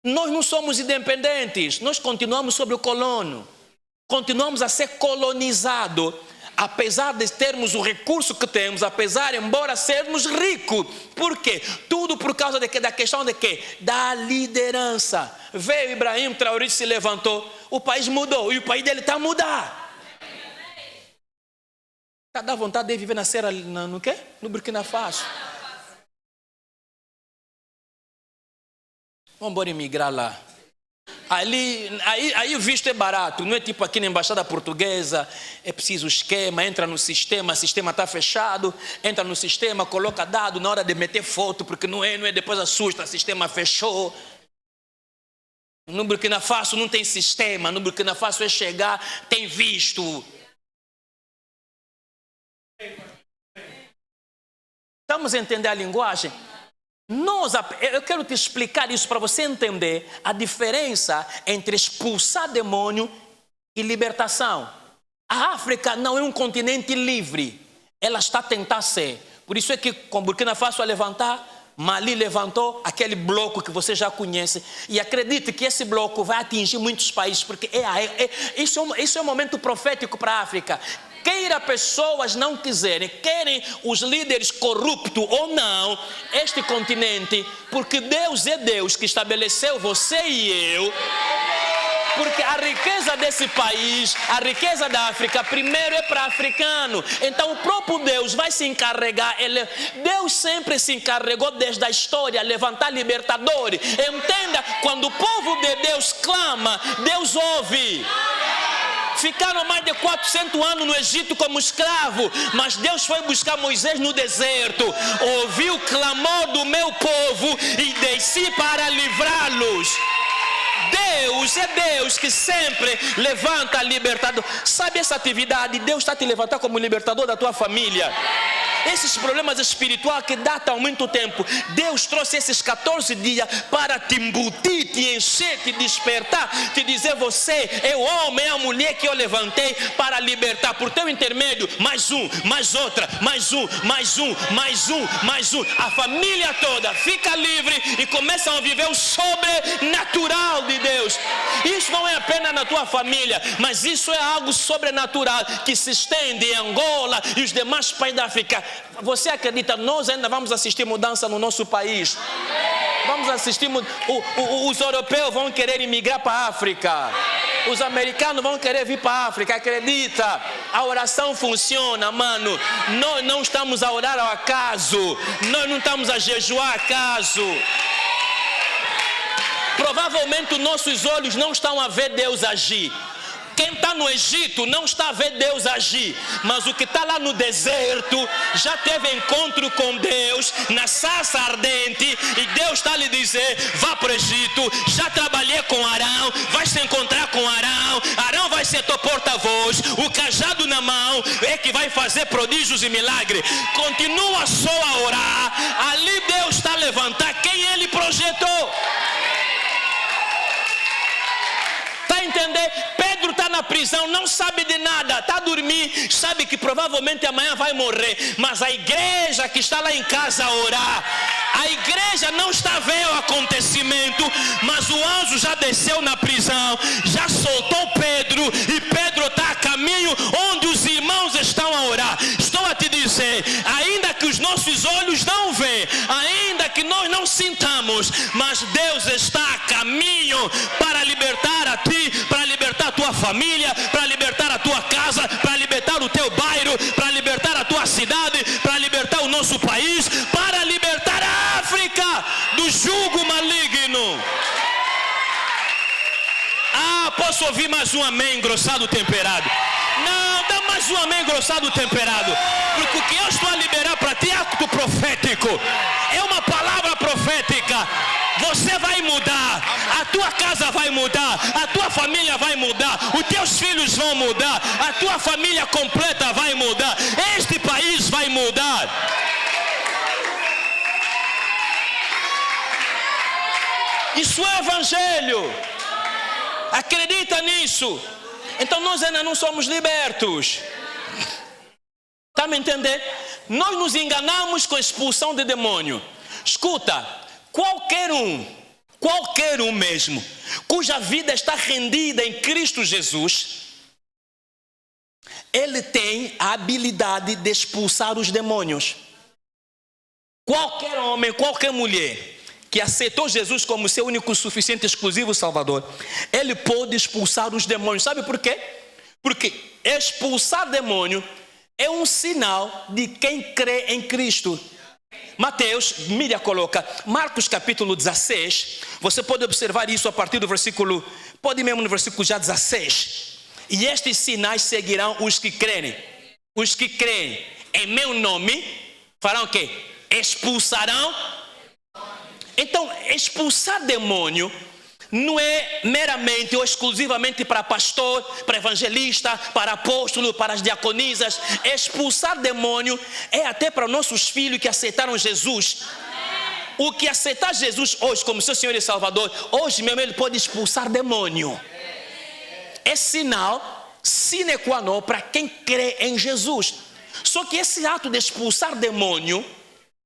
Nós não somos independentes, nós continuamos sob o colono. Continuamos a ser colonizados. Apesar de termos o recurso que temos, embora sermos ricos. Por quê? Tudo por causa da questão de quê? Da liderança. Veio Ibrahim Traoré, se levantou, o país mudou e o país dele está a mudar. Está dando vontade de viver na Serra, no quê? No Burkina Faso. Vamos embora emigrar lá. Aí o visto é barato, não é tipo aqui na embaixada portuguesa, é preciso esquema, entra no sistema, o sistema está fechado, entra no sistema, coloca dado na hora de meter foto, porque não é, depois assusta, o sistema fechou. No Burkina Faso não tem sistema, no Burkina Faso é chegar, tem visto. Estamos a entender a linguagem? Eu quero te explicar isso para você entender a diferença entre expulsar demônio e libertação. A África não é um continente livre, ela está a tentar ser. Por isso é que com Burkina Faso a levantar, Mali levantou aquele bloco que você já conhece. E acredite que esse bloco vai atingir muitos países, porque isso é um momento profético para a África. Queira pessoas não quiserem, querem os líderes corruptos ou não, este continente, porque Deus é Deus que estabeleceu você e eu, porque a riqueza desse país, a riqueza da África, primeiro é para africano, então o próprio Deus vai se encarregar, Deus sempre se encarregou desde a história, levantar libertadores. Entenda, quando o povo de Deus clama, Deus ouve. Ficaram mais de 400 anos no Egito como escravo, mas Deus foi buscar Moisés no deserto, ouviu o clamor do meu povo e desci para livrá-los. Deus é Deus que sempre levanta libertador. Sabe essa atividade? Deus está te levantando como libertador da tua família. Esses problemas espirituais que datam há muito tempo, Deus trouxe esses 14 dias para te embutir, te encher, te despertar, te dizer: você é o homem, é a mulher que eu levantei para libertar. Por teu intermédio, mais um, mais outra, mais um, mais um, mais um, mais um. A família toda fica livre e começam a viver o sobrenatural de Deus. Isso não é apenas na tua família, mas isso é algo sobrenatural que se estende em Angola e os demais países da África. Você acredita? Nós ainda vamos assistir mudança no nosso país. Vamos assistir. Os europeus vão querer emigrar para a África. Os americanos vão querer vir para a África. Acredita? A oração funciona, mano. Nós não estamos a orar ao acaso. Nós não estamos a jejuar ao acaso. Provavelmente os nossos olhos não estão a ver Deus agir. Quem está no Egito não está a ver Deus agir, mas o que está lá no deserto já teve encontro com Deus na sarça ardente, e Deus está a lhe dizer: vá para o Egito, já trabalhei com Arão, vai se encontrar com Arão, Arão vai ser teu porta-voz, o cajado na mão é que vai fazer prodígios e milagres. Continua só a orar, ali Deus está a levantar quem Ele projetou. Está a entender? Pedro está na prisão, não sabe de nada, está a dormir, sabe que provavelmente amanhã vai morrer, mas a igreja que está lá em casa a orar, a igreja não está vendo o acontecimento, mas o anjo já desceu na prisão, já soltou Pedro, e Pedro está a caminho onde os irmãos estão a orar. Estou a te dizer, ainda que os nossos olhos não veem, ainda que nós não sintamos, mas Deus está a caminho para libertar a ti, para libertar a tua família, para libertar a tua casa, para libertar o teu bairro, para libertar a tua cidade, para libertar o nosso país, para libertar a África do jugo maligno. Ah, posso ouvir mais um amém engrossado temperado? Não, dá mais um amém engrossado temperado, porque o que eu estou a liberar para ti é acto profético, é uma palavra profética. Você vai mudar, a tua casa vai mudar, a tua família vai mudar, os teus filhos vão mudar, a tua família completa vai mudar, este país vai mudar. Isso é evangelho. Acredita nisso? Então nós ainda não somos libertos. Está me entendendo? Nós nos enganamos com a expulsão de demônio. Escuta, qualquer um mesmo, cuja vida está rendida em Cristo Jesus, ele tem a habilidade de expulsar os demônios. Qualquer homem, qualquer mulher que aceitou Jesus como seu único, suficiente, exclusivo Salvador, ele pode expulsar os demônios. Sabe por quê? Porque expulsar demônio é um sinal de quem crê em Cristo. Mateus, Míria coloca, Marcos capítulo 16, você pode observar isso a partir do versículo, pode ir mesmo no versículo já 16. E estes sinais seguirão os que crerem. Os que creem em meu nome farão o quê? Expulsarão. Então, expulsar demônio não é meramente ou exclusivamente para pastor, para evangelista, para apóstolo, para as diaconisas. Expulsar demônio é até para nossos filhos que aceitaram Jesus. O que aceitar Jesus hoje como seu Senhor e Salvador, hoje mesmo ele pode expulsar demônio. É sinal sine qua non para quem crê em Jesus. Só que esse ato de expulsar demônio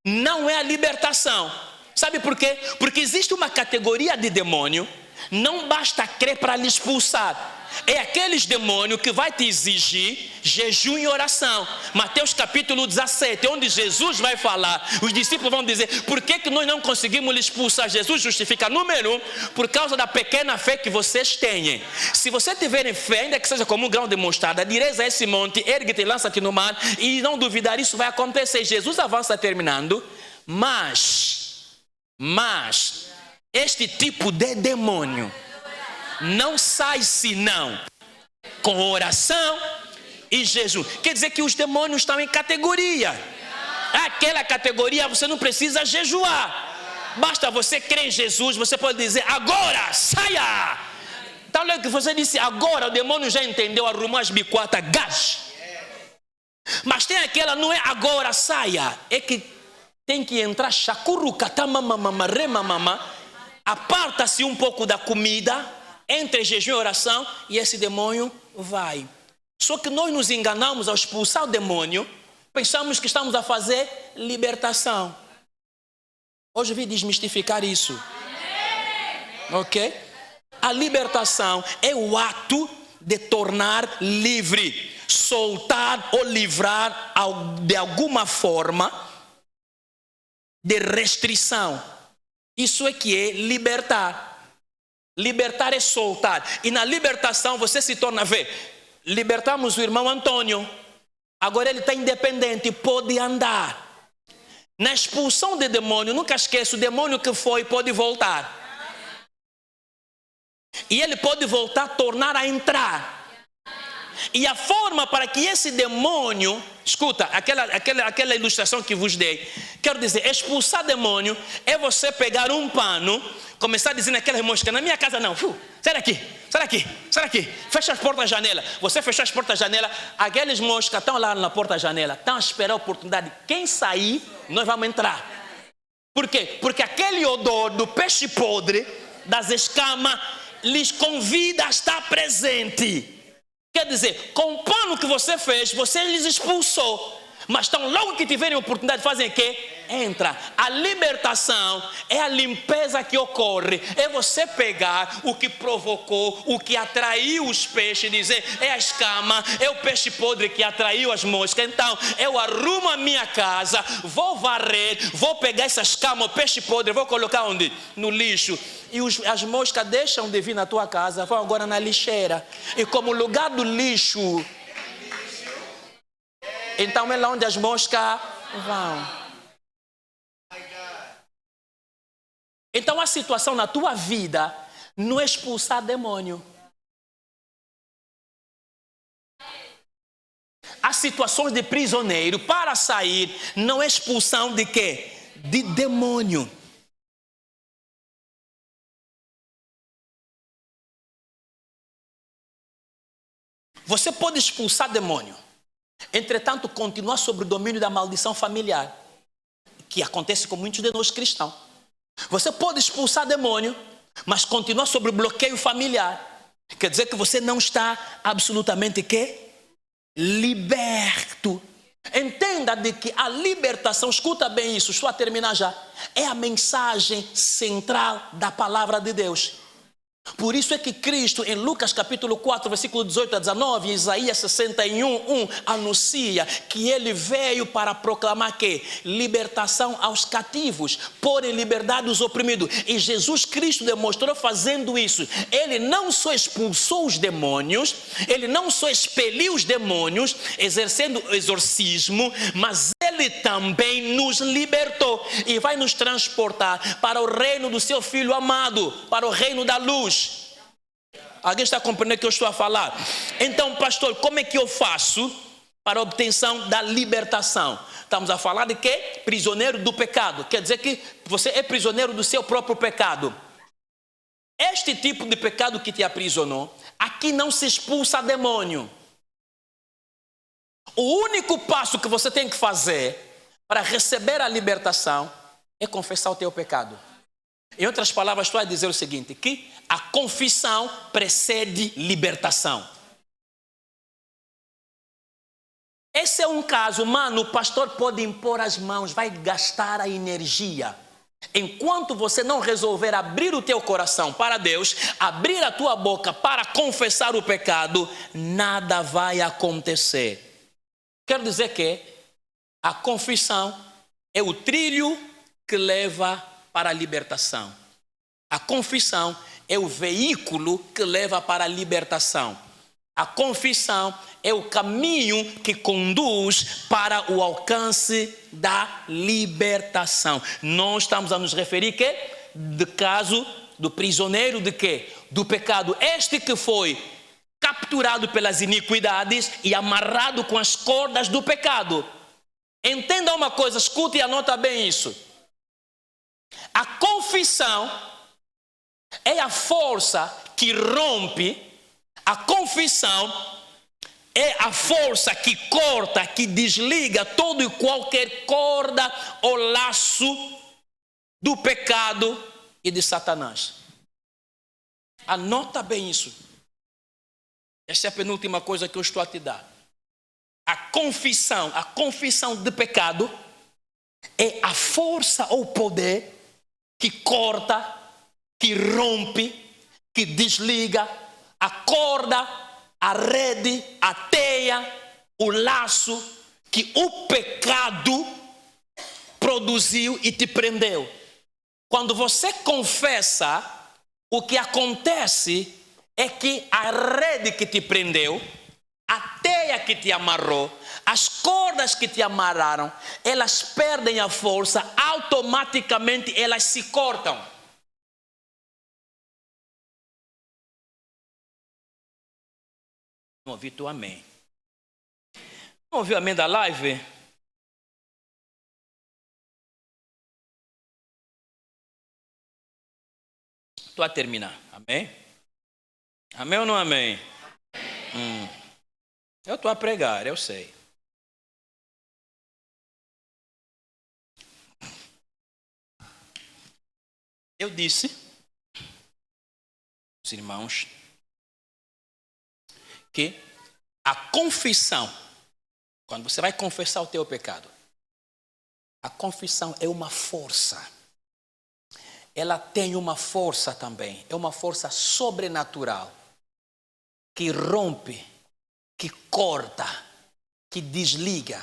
não é a libertação. Sabe por quê? Porque existe uma categoria de demônio, não basta crer para lhe expulsar. É aqueles demônios que vai te exigir jejum e oração. Mateus capítulo 17, onde Jesus vai falar, os discípulos vão dizer, por que nós não conseguimos lhe expulsar? Jesus justifica, número 1, por causa da pequena fé que vocês têm. Se você tiverem fé, ainda que seja como um grão de mostarda, direis a esse monte, ergue-te e lança-te no mar, e não duvidar, isso vai acontecer. Jesus avança terminando, mas este tipo de demônio não sai senão com oração e jejum. Quer dizer que os demônios estão em categoria. Aquela categoria você não precisa jejuar. Basta você crer em Jesus, você pode dizer, agora, saia. Então, que você disse, agora, o demônio já entendeu, arrumou as bicotas, gás. Mas tem aquela, não é agora, saia. É que tem que entrar, aparta-se um pouco da comida, entre jejum e oração, e esse demônio vai. Só que nós nos enganamos ao expulsar o demônio, pensamos que estamos a fazer libertação. Hoje eu vim desmistificar isso. Ok? A libertação é o ato de tornar livre, soltar ou livrar de alguma forma de restrição. Isso é que é libertar. Libertar é soltar. E na libertação você se torna, libertamos o irmão Antônio. Agora ele está independente, pode andar. Na expulsão de demônio, nunca esqueça, o demônio que foi pode voltar. E ele pode voltar, tornar a entrar. E a forma para que esse demônio, escuta, aquela ilustração que vos dei, quero dizer, expulsar demônio é você pegar um pano, começar a dizer naquelas moscas, na minha casa não, sai daqui, sai daqui, sai daqui, fecha as portas da janela. Você fechou as portas da janela, aquelas moscas estão lá na porta da janela, estão a esperar a oportunidade. Quem sair, nós vamos entrar. Por quê? Porque aquele odor do peixe podre, das escamas, lhes convida a estar presente. Quer dizer, com o pano que você fez, você lhes expulsou. Mas tão logo que tiverem oportunidade, fazem o quê? Entra. A libertação é a limpeza que ocorre. É você pegar o que provocou, o que atraiu os peixes, dizer, é a escama, é o peixe podre que atraiu as moscas. Então, eu arrumo a minha casa, vou varrer, vou pegar essa escama, o peixe podre, vou colocar onde? No lixo. E as moscas deixam de vir na tua casa, vão agora na lixeira. E como lugar do lixo, então é lá onde as moscas vão. Então a situação na tua vida não é expulsar demônio. As situações de prisioneiro para sair não é expulsão de quê? De demônio. Você pode expulsar demônio. Entretanto, continuar sobre o domínio da maldição familiar, que acontece com muitos de nós cristãos. Você pode expulsar demônio, mas continuar sobre o bloqueio familiar. Quer dizer que você não está absolutamente liberto. Entenda de que a libertação, escuta bem isso, estou a terminar já, é a mensagem central da palavra de Deus. Por isso é que Cristo, em Lucas capítulo 4, versículo 18 a 19, em Isaías 61, 1, anuncia que ele veio para proclamar que libertação aos cativos, pôr em liberdade os oprimidos. E Jesus Cristo demonstrou fazendo isso. Ele não só expulsou os demônios, ele não só expeliu os demônios, exercendo o exorcismo, mas ele Ele também nos libertou e vai nos transportar para o reino do seu Filho amado, para o reino da luz. Alguém está compreendendo o que eu estou a falar? Então, pastor, como é que eu faço para a obtenção da libertação? Estamos a falar de quê? Prisioneiro do pecado. Quer dizer que você é prisioneiro do seu próprio pecado. Este tipo de pecado que te aprisionou, aqui não se expulsa demônio. O único passo que você tem que fazer para receber a libertação é confessar o teu pecado. Em outras palavras, estou a dizer o seguinte, que a confissão precede libertação. Esse é um caso, mano, o pastor pode impor as mãos, vai gastar a energia. Enquanto você não resolver abrir o teu coração para Deus, abrir a tua boca para confessar o pecado, nada vai acontecer. Quero dizer que a confissão é o trilho que leva para a libertação. A confissão é o veículo que leva para a libertação. A confissão é o caminho que conduz para o alcance da libertação. Nós estamos a nos referir que do caso do prisioneiro de quê? Do pecado. Este que foi capturado pelas iniquidades e amarrado com as cordas do pecado. Entenda uma coisa, escute e anota bem isso. A confissão é a força que rompe, a confissão é a força que corta, que desliga todo e qualquer corda ou laço do pecado e de Satanás. Anota bem isso. Essa é a penúltima coisa que eu estou a te dar. A confissão de pecado é a força ou poder que corta, que rompe, que desliga a corda, a rede, a teia, o laço que o pecado produziu e te prendeu. Quando você confessa, o que acontece é que a rede que te prendeu, a teia que te amarrou, as cordas que te amarraram, elas perdem a força, automaticamente elas se cortam. Não ouvi tu amém. Não ouviu amém da live? Estou a terminar. Amém? Amém ou não amém? Eu estou a pregar, eu sei. Eu disse, os irmãos, que a confissão, quando você vai confessar o teu pecado, a confissão é uma força. Ela tem uma força também, é uma força sobrenatural, que rompe, que corta, que desliga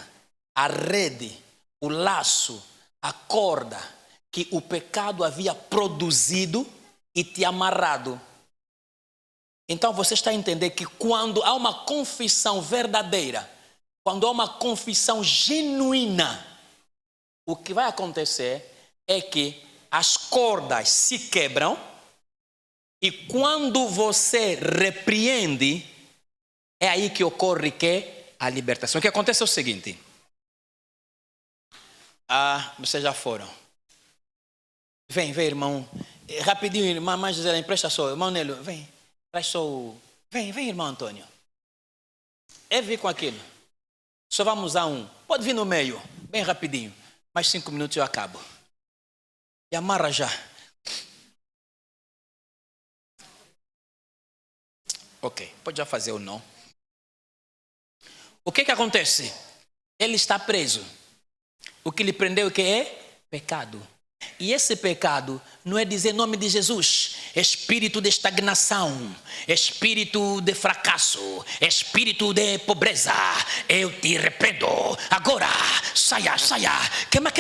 a rede, o laço, a corda que o pecado havia produzido e te amarrado. Então você está a entender que quando há uma confissão verdadeira, quando há uma confissão genuína, o que vai acontecer é que as cordas se quebram e quando você repreende, é aí que ocorre a libertação. O que acontece é o seguinte. Vocês já foram. Vem, irmão. Rapidinho, irmã Gisela, empresta só. Irmão Nelo, vem. Vem, irmão Antônio. Vir com aquilo. Só vamos usar um. Pode vir no meio, bem rapidinho. Mais 5 minutos eu acabo. E amarra já. Ok, pode já fazer ou não. O que acontece? Ele está preso. O que lhe prendeu o que é? Pecado. E esse pecado não é dizer nome de Jesus, espírito de estagnação, espírito de fracasso, espírito de pobreza, eu te repreendo, agora, saia, queima,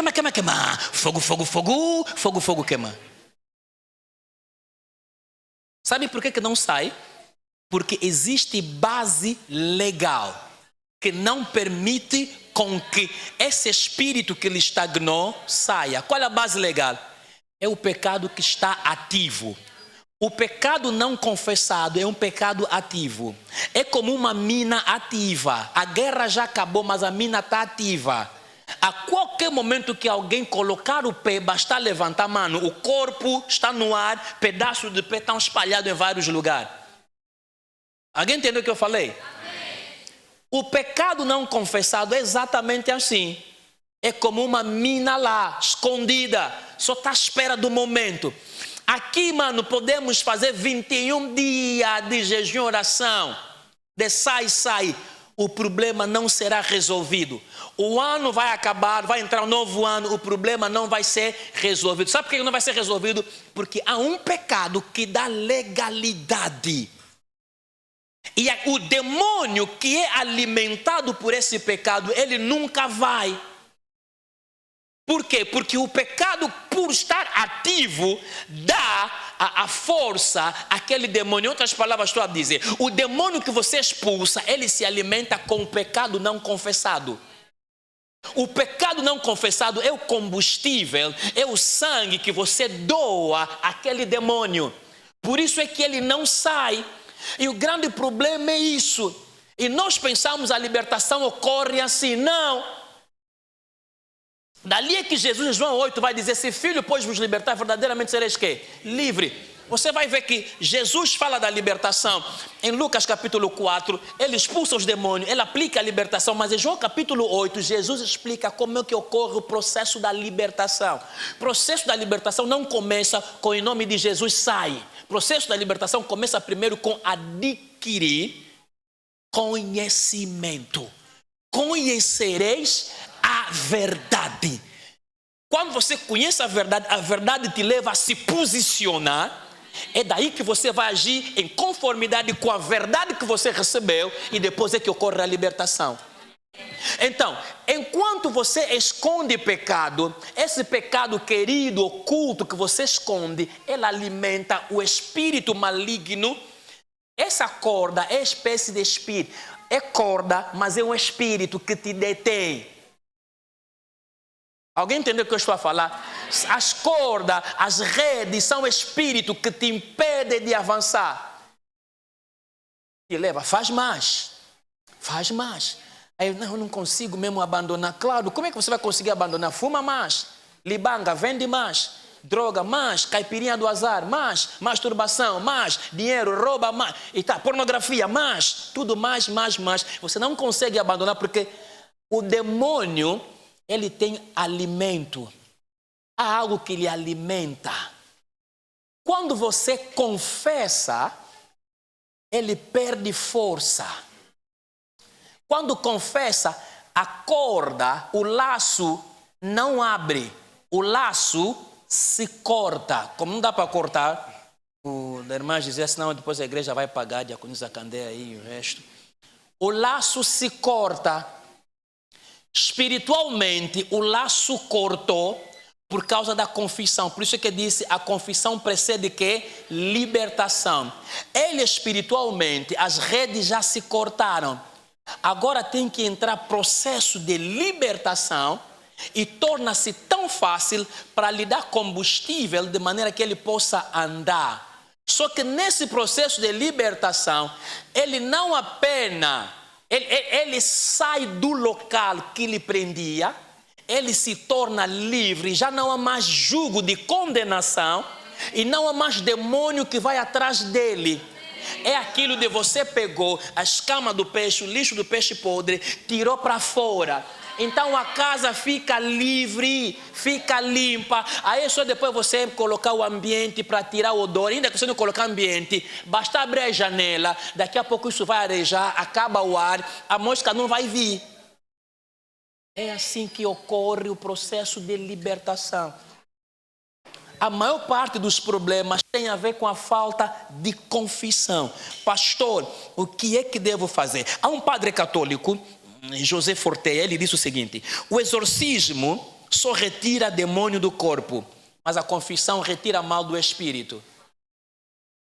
fogo, queima. Sabe por que não sai? Porque existe base legal. que não permite com que esse espírito que lhe estagnou saia. Qual é a base legal? É o pecado que está ativo. O pecado não confessado é um pecado ativo. É como uma mina ativa. A guerra já acabou, mas a mina está ativa. A qualquer momento que alguém colocar o pé, basta levantar a mão. O corpo está no ar, pedaços de pé estão espalhados em vários lugares. Alguém entendeu o que eu falei? O pecado não confessado é exatamente assim. É como uma mina lá, escondida. Só está à espera do momento. Aqui, mano, podemos fazer 21 dias de jejum e oração. De sai. O problema não será resolvido. O ano vai acabar, vai entrar um novo ano, o problema não vai ser resolvido. Sabe por que não vai ser resolvido? Porque há um pecado que dá legalidade. E o demônio que é alimentado por esse pecado, ele nunca vai. Por quê? Porque o pecado, por estar ativo, dá a força àquele demônio. Em outras palavras, estou a dizer, o demônio que você expulsa, ele se alimenta com o pecado não confessado. O pecado não confessado é o combustível, é o sangue que você doa àquele demônio. Por isso é que ele não sai. E o grande problema é isso. E nós pensamos a libertação ocorre assim. Não. Dali é que Jesus, em João 8, vai dizer, se filho, pois vos libertar, verdadeiramente sereis quê? Livre. Você vai ver que Jesus fala da libertação. Em Lucas capítulo 4, ele expulsa os demônios, ele aplica a libertação. Mas em João capítulo 8, Jesus explica como é que ocorre o processo da libertação. O processo da libertação não começa com em nome de Jesus sai. O processo da libertação começa primeiro com adquirir conhecimento. Conhecereis a verdade. Quando você conhece a verdade te leva a se posicionar. É daí que você vai agir em conformidade com a verdade que você recebeu e depois é que ocorre a libertação. Então, enquanto você esconde pecado, esse pecado querido, oculto que você esconde, ele alimenta o espírito maligno. Essa corda é espécie de espírito. É corda, mas é um espírito que te detém. Alguém entendeu o que eu estou a falar? As cordas, as redes são espíritos que te impedem de avançar. E leva, faz mais. Aí eu não consigo mesmo abandonar. Claro, como é que você vai conseguir abandonar? Fuma mais, libanga, vende mais, droga mais, caipirinha do azar mais, masturbação mais, dinheiro, rouba mais, e tá, pornografia mais, tudo mais. Você não consegue abandonar porque o demônio, ele tem alimento. Há algo que lhe alimenta. Quando você confessa, ele perde força. Quando confessa, a corda, o laço não abre. O laço se corta. Como não dá para cortar, o irmã dizia, senão depois a igreja vai pagar, diaconisa Candeia aí e o resto. O laço se corta. Espiritualmente, o laço cortou por causa da confissão. Por isso é que disse, a confissão precede que? Libertação. Ele espiritualmente, as redes já se cortaram. Agora tem que entrar processo de libertação e torna-se tão fácil para lhe dar combustível de maneira que ele possa andar. Só que nesse processo de libertação, ele não apenas... Ele sai do local que lhe prendia, ele se torna livre, já não há mais jugo de condenação e não há mais demônio que vai atrás dele. É aquilo de você pegou a escama do peixe, o lixo do peixe podre, tirou para fora. Então a casa fica livre, fica limpa. Aí só depois você colocar o ambiente para tirar o odor. Ainda que você não colocar ambiente, basta abrir a janela. Daqui a pouco isso vai arejar, acaba o ar, a mosca não vai vir. É assim que ocorre o processo de libertação. A maior parte dos problemas tem a ver com a falta de confissão. Pastor, o que é que devo fazer? Há um padre católico, José Fortea, ele disse o seguinte: o exorcismo só retira demônio do corpo, mas a confissão retira mal do espírito.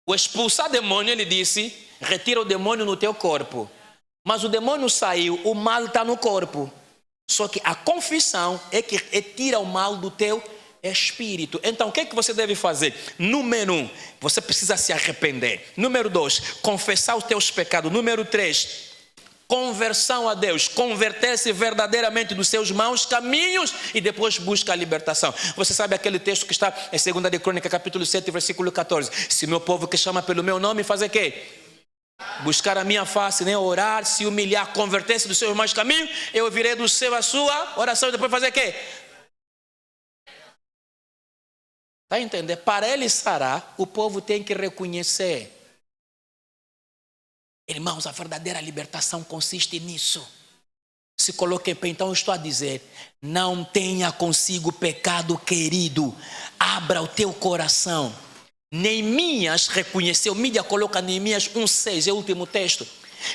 O expulsar demônio, ele disse, retira o demônio no teu corpo, Mas o demônio saiu, o mal está no corpo. Só que a confissão é que tira o mal do teu espírito. Então, o que é que você deve fazer? Número 1, você precisa se arrepender. Número 2, confessar os teus pecados. Número 3, conversão a Deus, converter-se verdadeiramente dos seus maus caminhos e depois busca a libertação. Você sabe aquele texto que está em 2 de Crônica, capítulo 7, versículo 14. Se meu povo que chama pelo meu nome fazer o quê? Buscar a minha face, né? Orar, se humilhar, converter-se dos seus maus caminhos, eu ouvirei do céu a sua oração e depois fazer o quê? Está a entender? Para ele sarar, o povo tem que reconhecer. Irmãos, a verdadeira libertação consiste nisso. Se coloque em pé, então eu estou a dizer, não tenha consigo pecado querido, abra o teu coração. Neemias reconheceu, mídia coloca Neemias 1,6, é o último texto.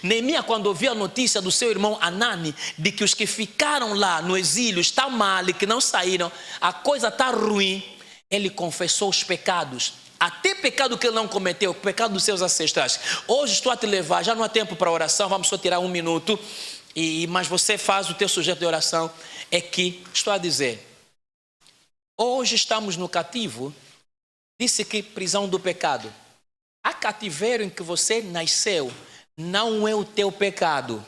Neemias, quando ouviu a notícia do seu irmão Anani, de que os que ficaram lá no exílio estão mal e que não saíram, a coisa está ruim, ele confessou os pecados. Até pecado que ele não cometeu, pecado dos seus ancestrais. Hoje estou a te levar, já não há tempo para oração, vamos só tirar 1 minuto, mas você faz o teu sujeito de oração. É que, estou a dizer, hoje estamos no cativo, disse que prisão do pecado. A cativeiro em que você nasceu não é o teu pecado,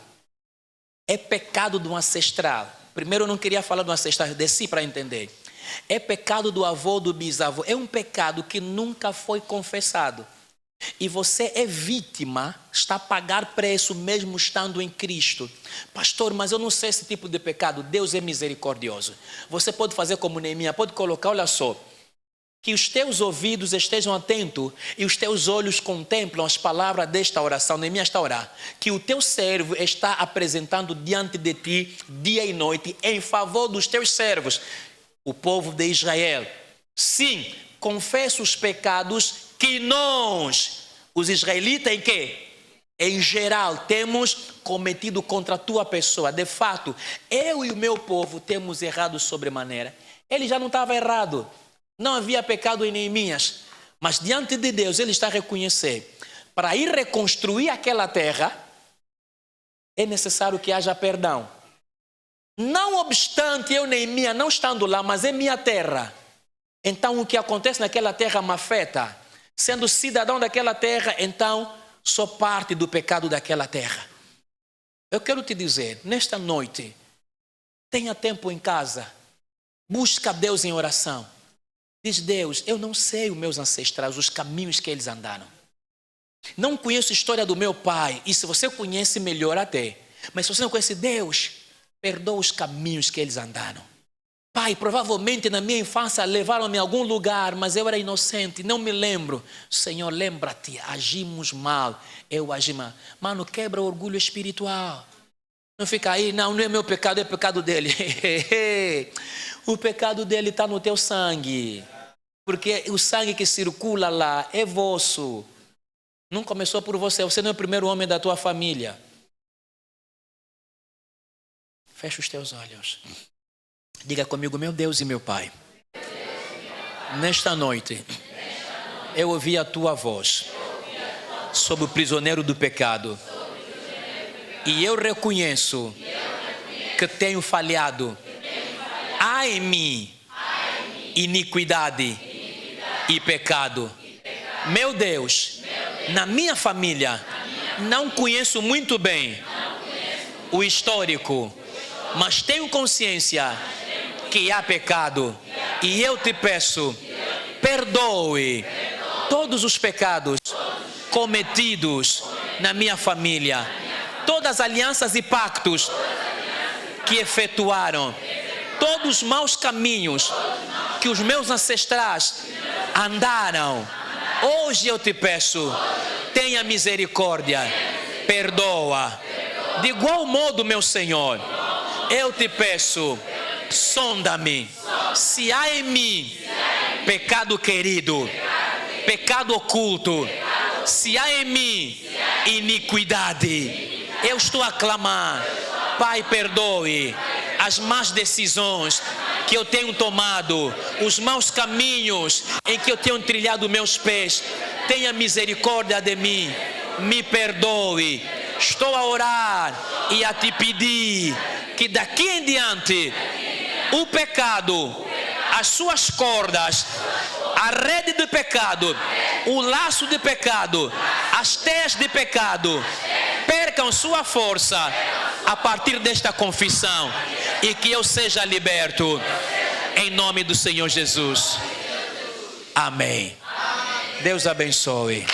é pecado do ancestral. Primeiro eu não queria falar do ancestral, desci para entender. É pecado do avô, do bisavô. É um pecado que nunca foi confessado. E você é vítima, está a pagar preço mesmo estando em Cristo. Pastor, mas eu não sei esse tipo de pecado. Deus é misericordioso. Você pode fazer como Neemias, pode colocar, olha só, que os teus ouvidos estejam atentos e os teus olhos contemplam as palavras desta oração. Neemias está a orar. Que o teu servo está apresentando diante de ti, dia e noite, em favor dos teus servos, o povo de Israel. Sim, confessa os pecados que nós, os israelitas, em quê? Em geral, temos cometido contra a tua pessoa. De fato, eu e o meu povo temos errado sobremaneira. Ele já não estava errado. Não havia pecado em Neemias. Mas diante de Deus, ele está a reconhecer. Para ir reconstruir aquela terra, é necessário que haja perdão. Não obstante eu, Neemias, não estando lá, mas é minha terra. Então o que acontece naquela terra me afeta. Sendo cidadão daquela terra, então sou parte do pecado daquela terra. Eu quero te dizer, nesta noite, tenha tempo em casa, busca Deus em oração. Diz Deus, eu não sei os meus ancestrais, os caminhos que eles andaram. Não conheço a história do meu pai, e se você conhece, melhor até. Mas se você não conhece Deus, perdoa os caminhos que eles andaram. Pai, provavelmente na minha infância levaram-me a algum lugar, mas eu era inocente, não me lembro. Senhor, lembra-te, agimos mal, eu agi mal. Mano, quebra o orgulho espiritual. Não fica aí, não é meu pecado, é pecado dele. O pecado dele está no teu sangue. Porque o sangue que circula lá é vosso. Não começou por você, você não é o primeiro homem da tua família. Fecha os teus olhos. Diga comigo, meu Deus e meu Pai. Nesta noite, eu ouvi a tua voz sobre o prisioneiro do pecado. E eu reconheço que tenho falhado. Há em mim iniquidade e pecado. Meu Deus, na minha família, não conheço muito bem o histórico, mas tenho consciência que há pecado. E eu te peço, perdoe todos os pecados cometidos na minha família, todas as alianças e pactos que efetuaram, todos os maus caminhos que os meus ancestrais andaram. Hoje eu te peço, tenha misericórdia, perdoa. De igual modo, meu Senhor, eu te peço, sonda-me, se há em mim pecado querido, pecado oculto, se há em mim iniquidade, eu estou a clamar, Pai, perdoe as más decisões que eu tenho tomado, os maus caminhos em que eu tenho trilhado meus pés. Tenha misericórdia de mim, me perdoe. Estou a orar e a te pedir que daqui em diante o pecado, as suas cordas, a rede de pecado, o laço de pecado, as teias de pecado, percam sua força a partir desta confissão e que eu seja liberto em nome do Senhor Jesus. Amém. Deus abençoe.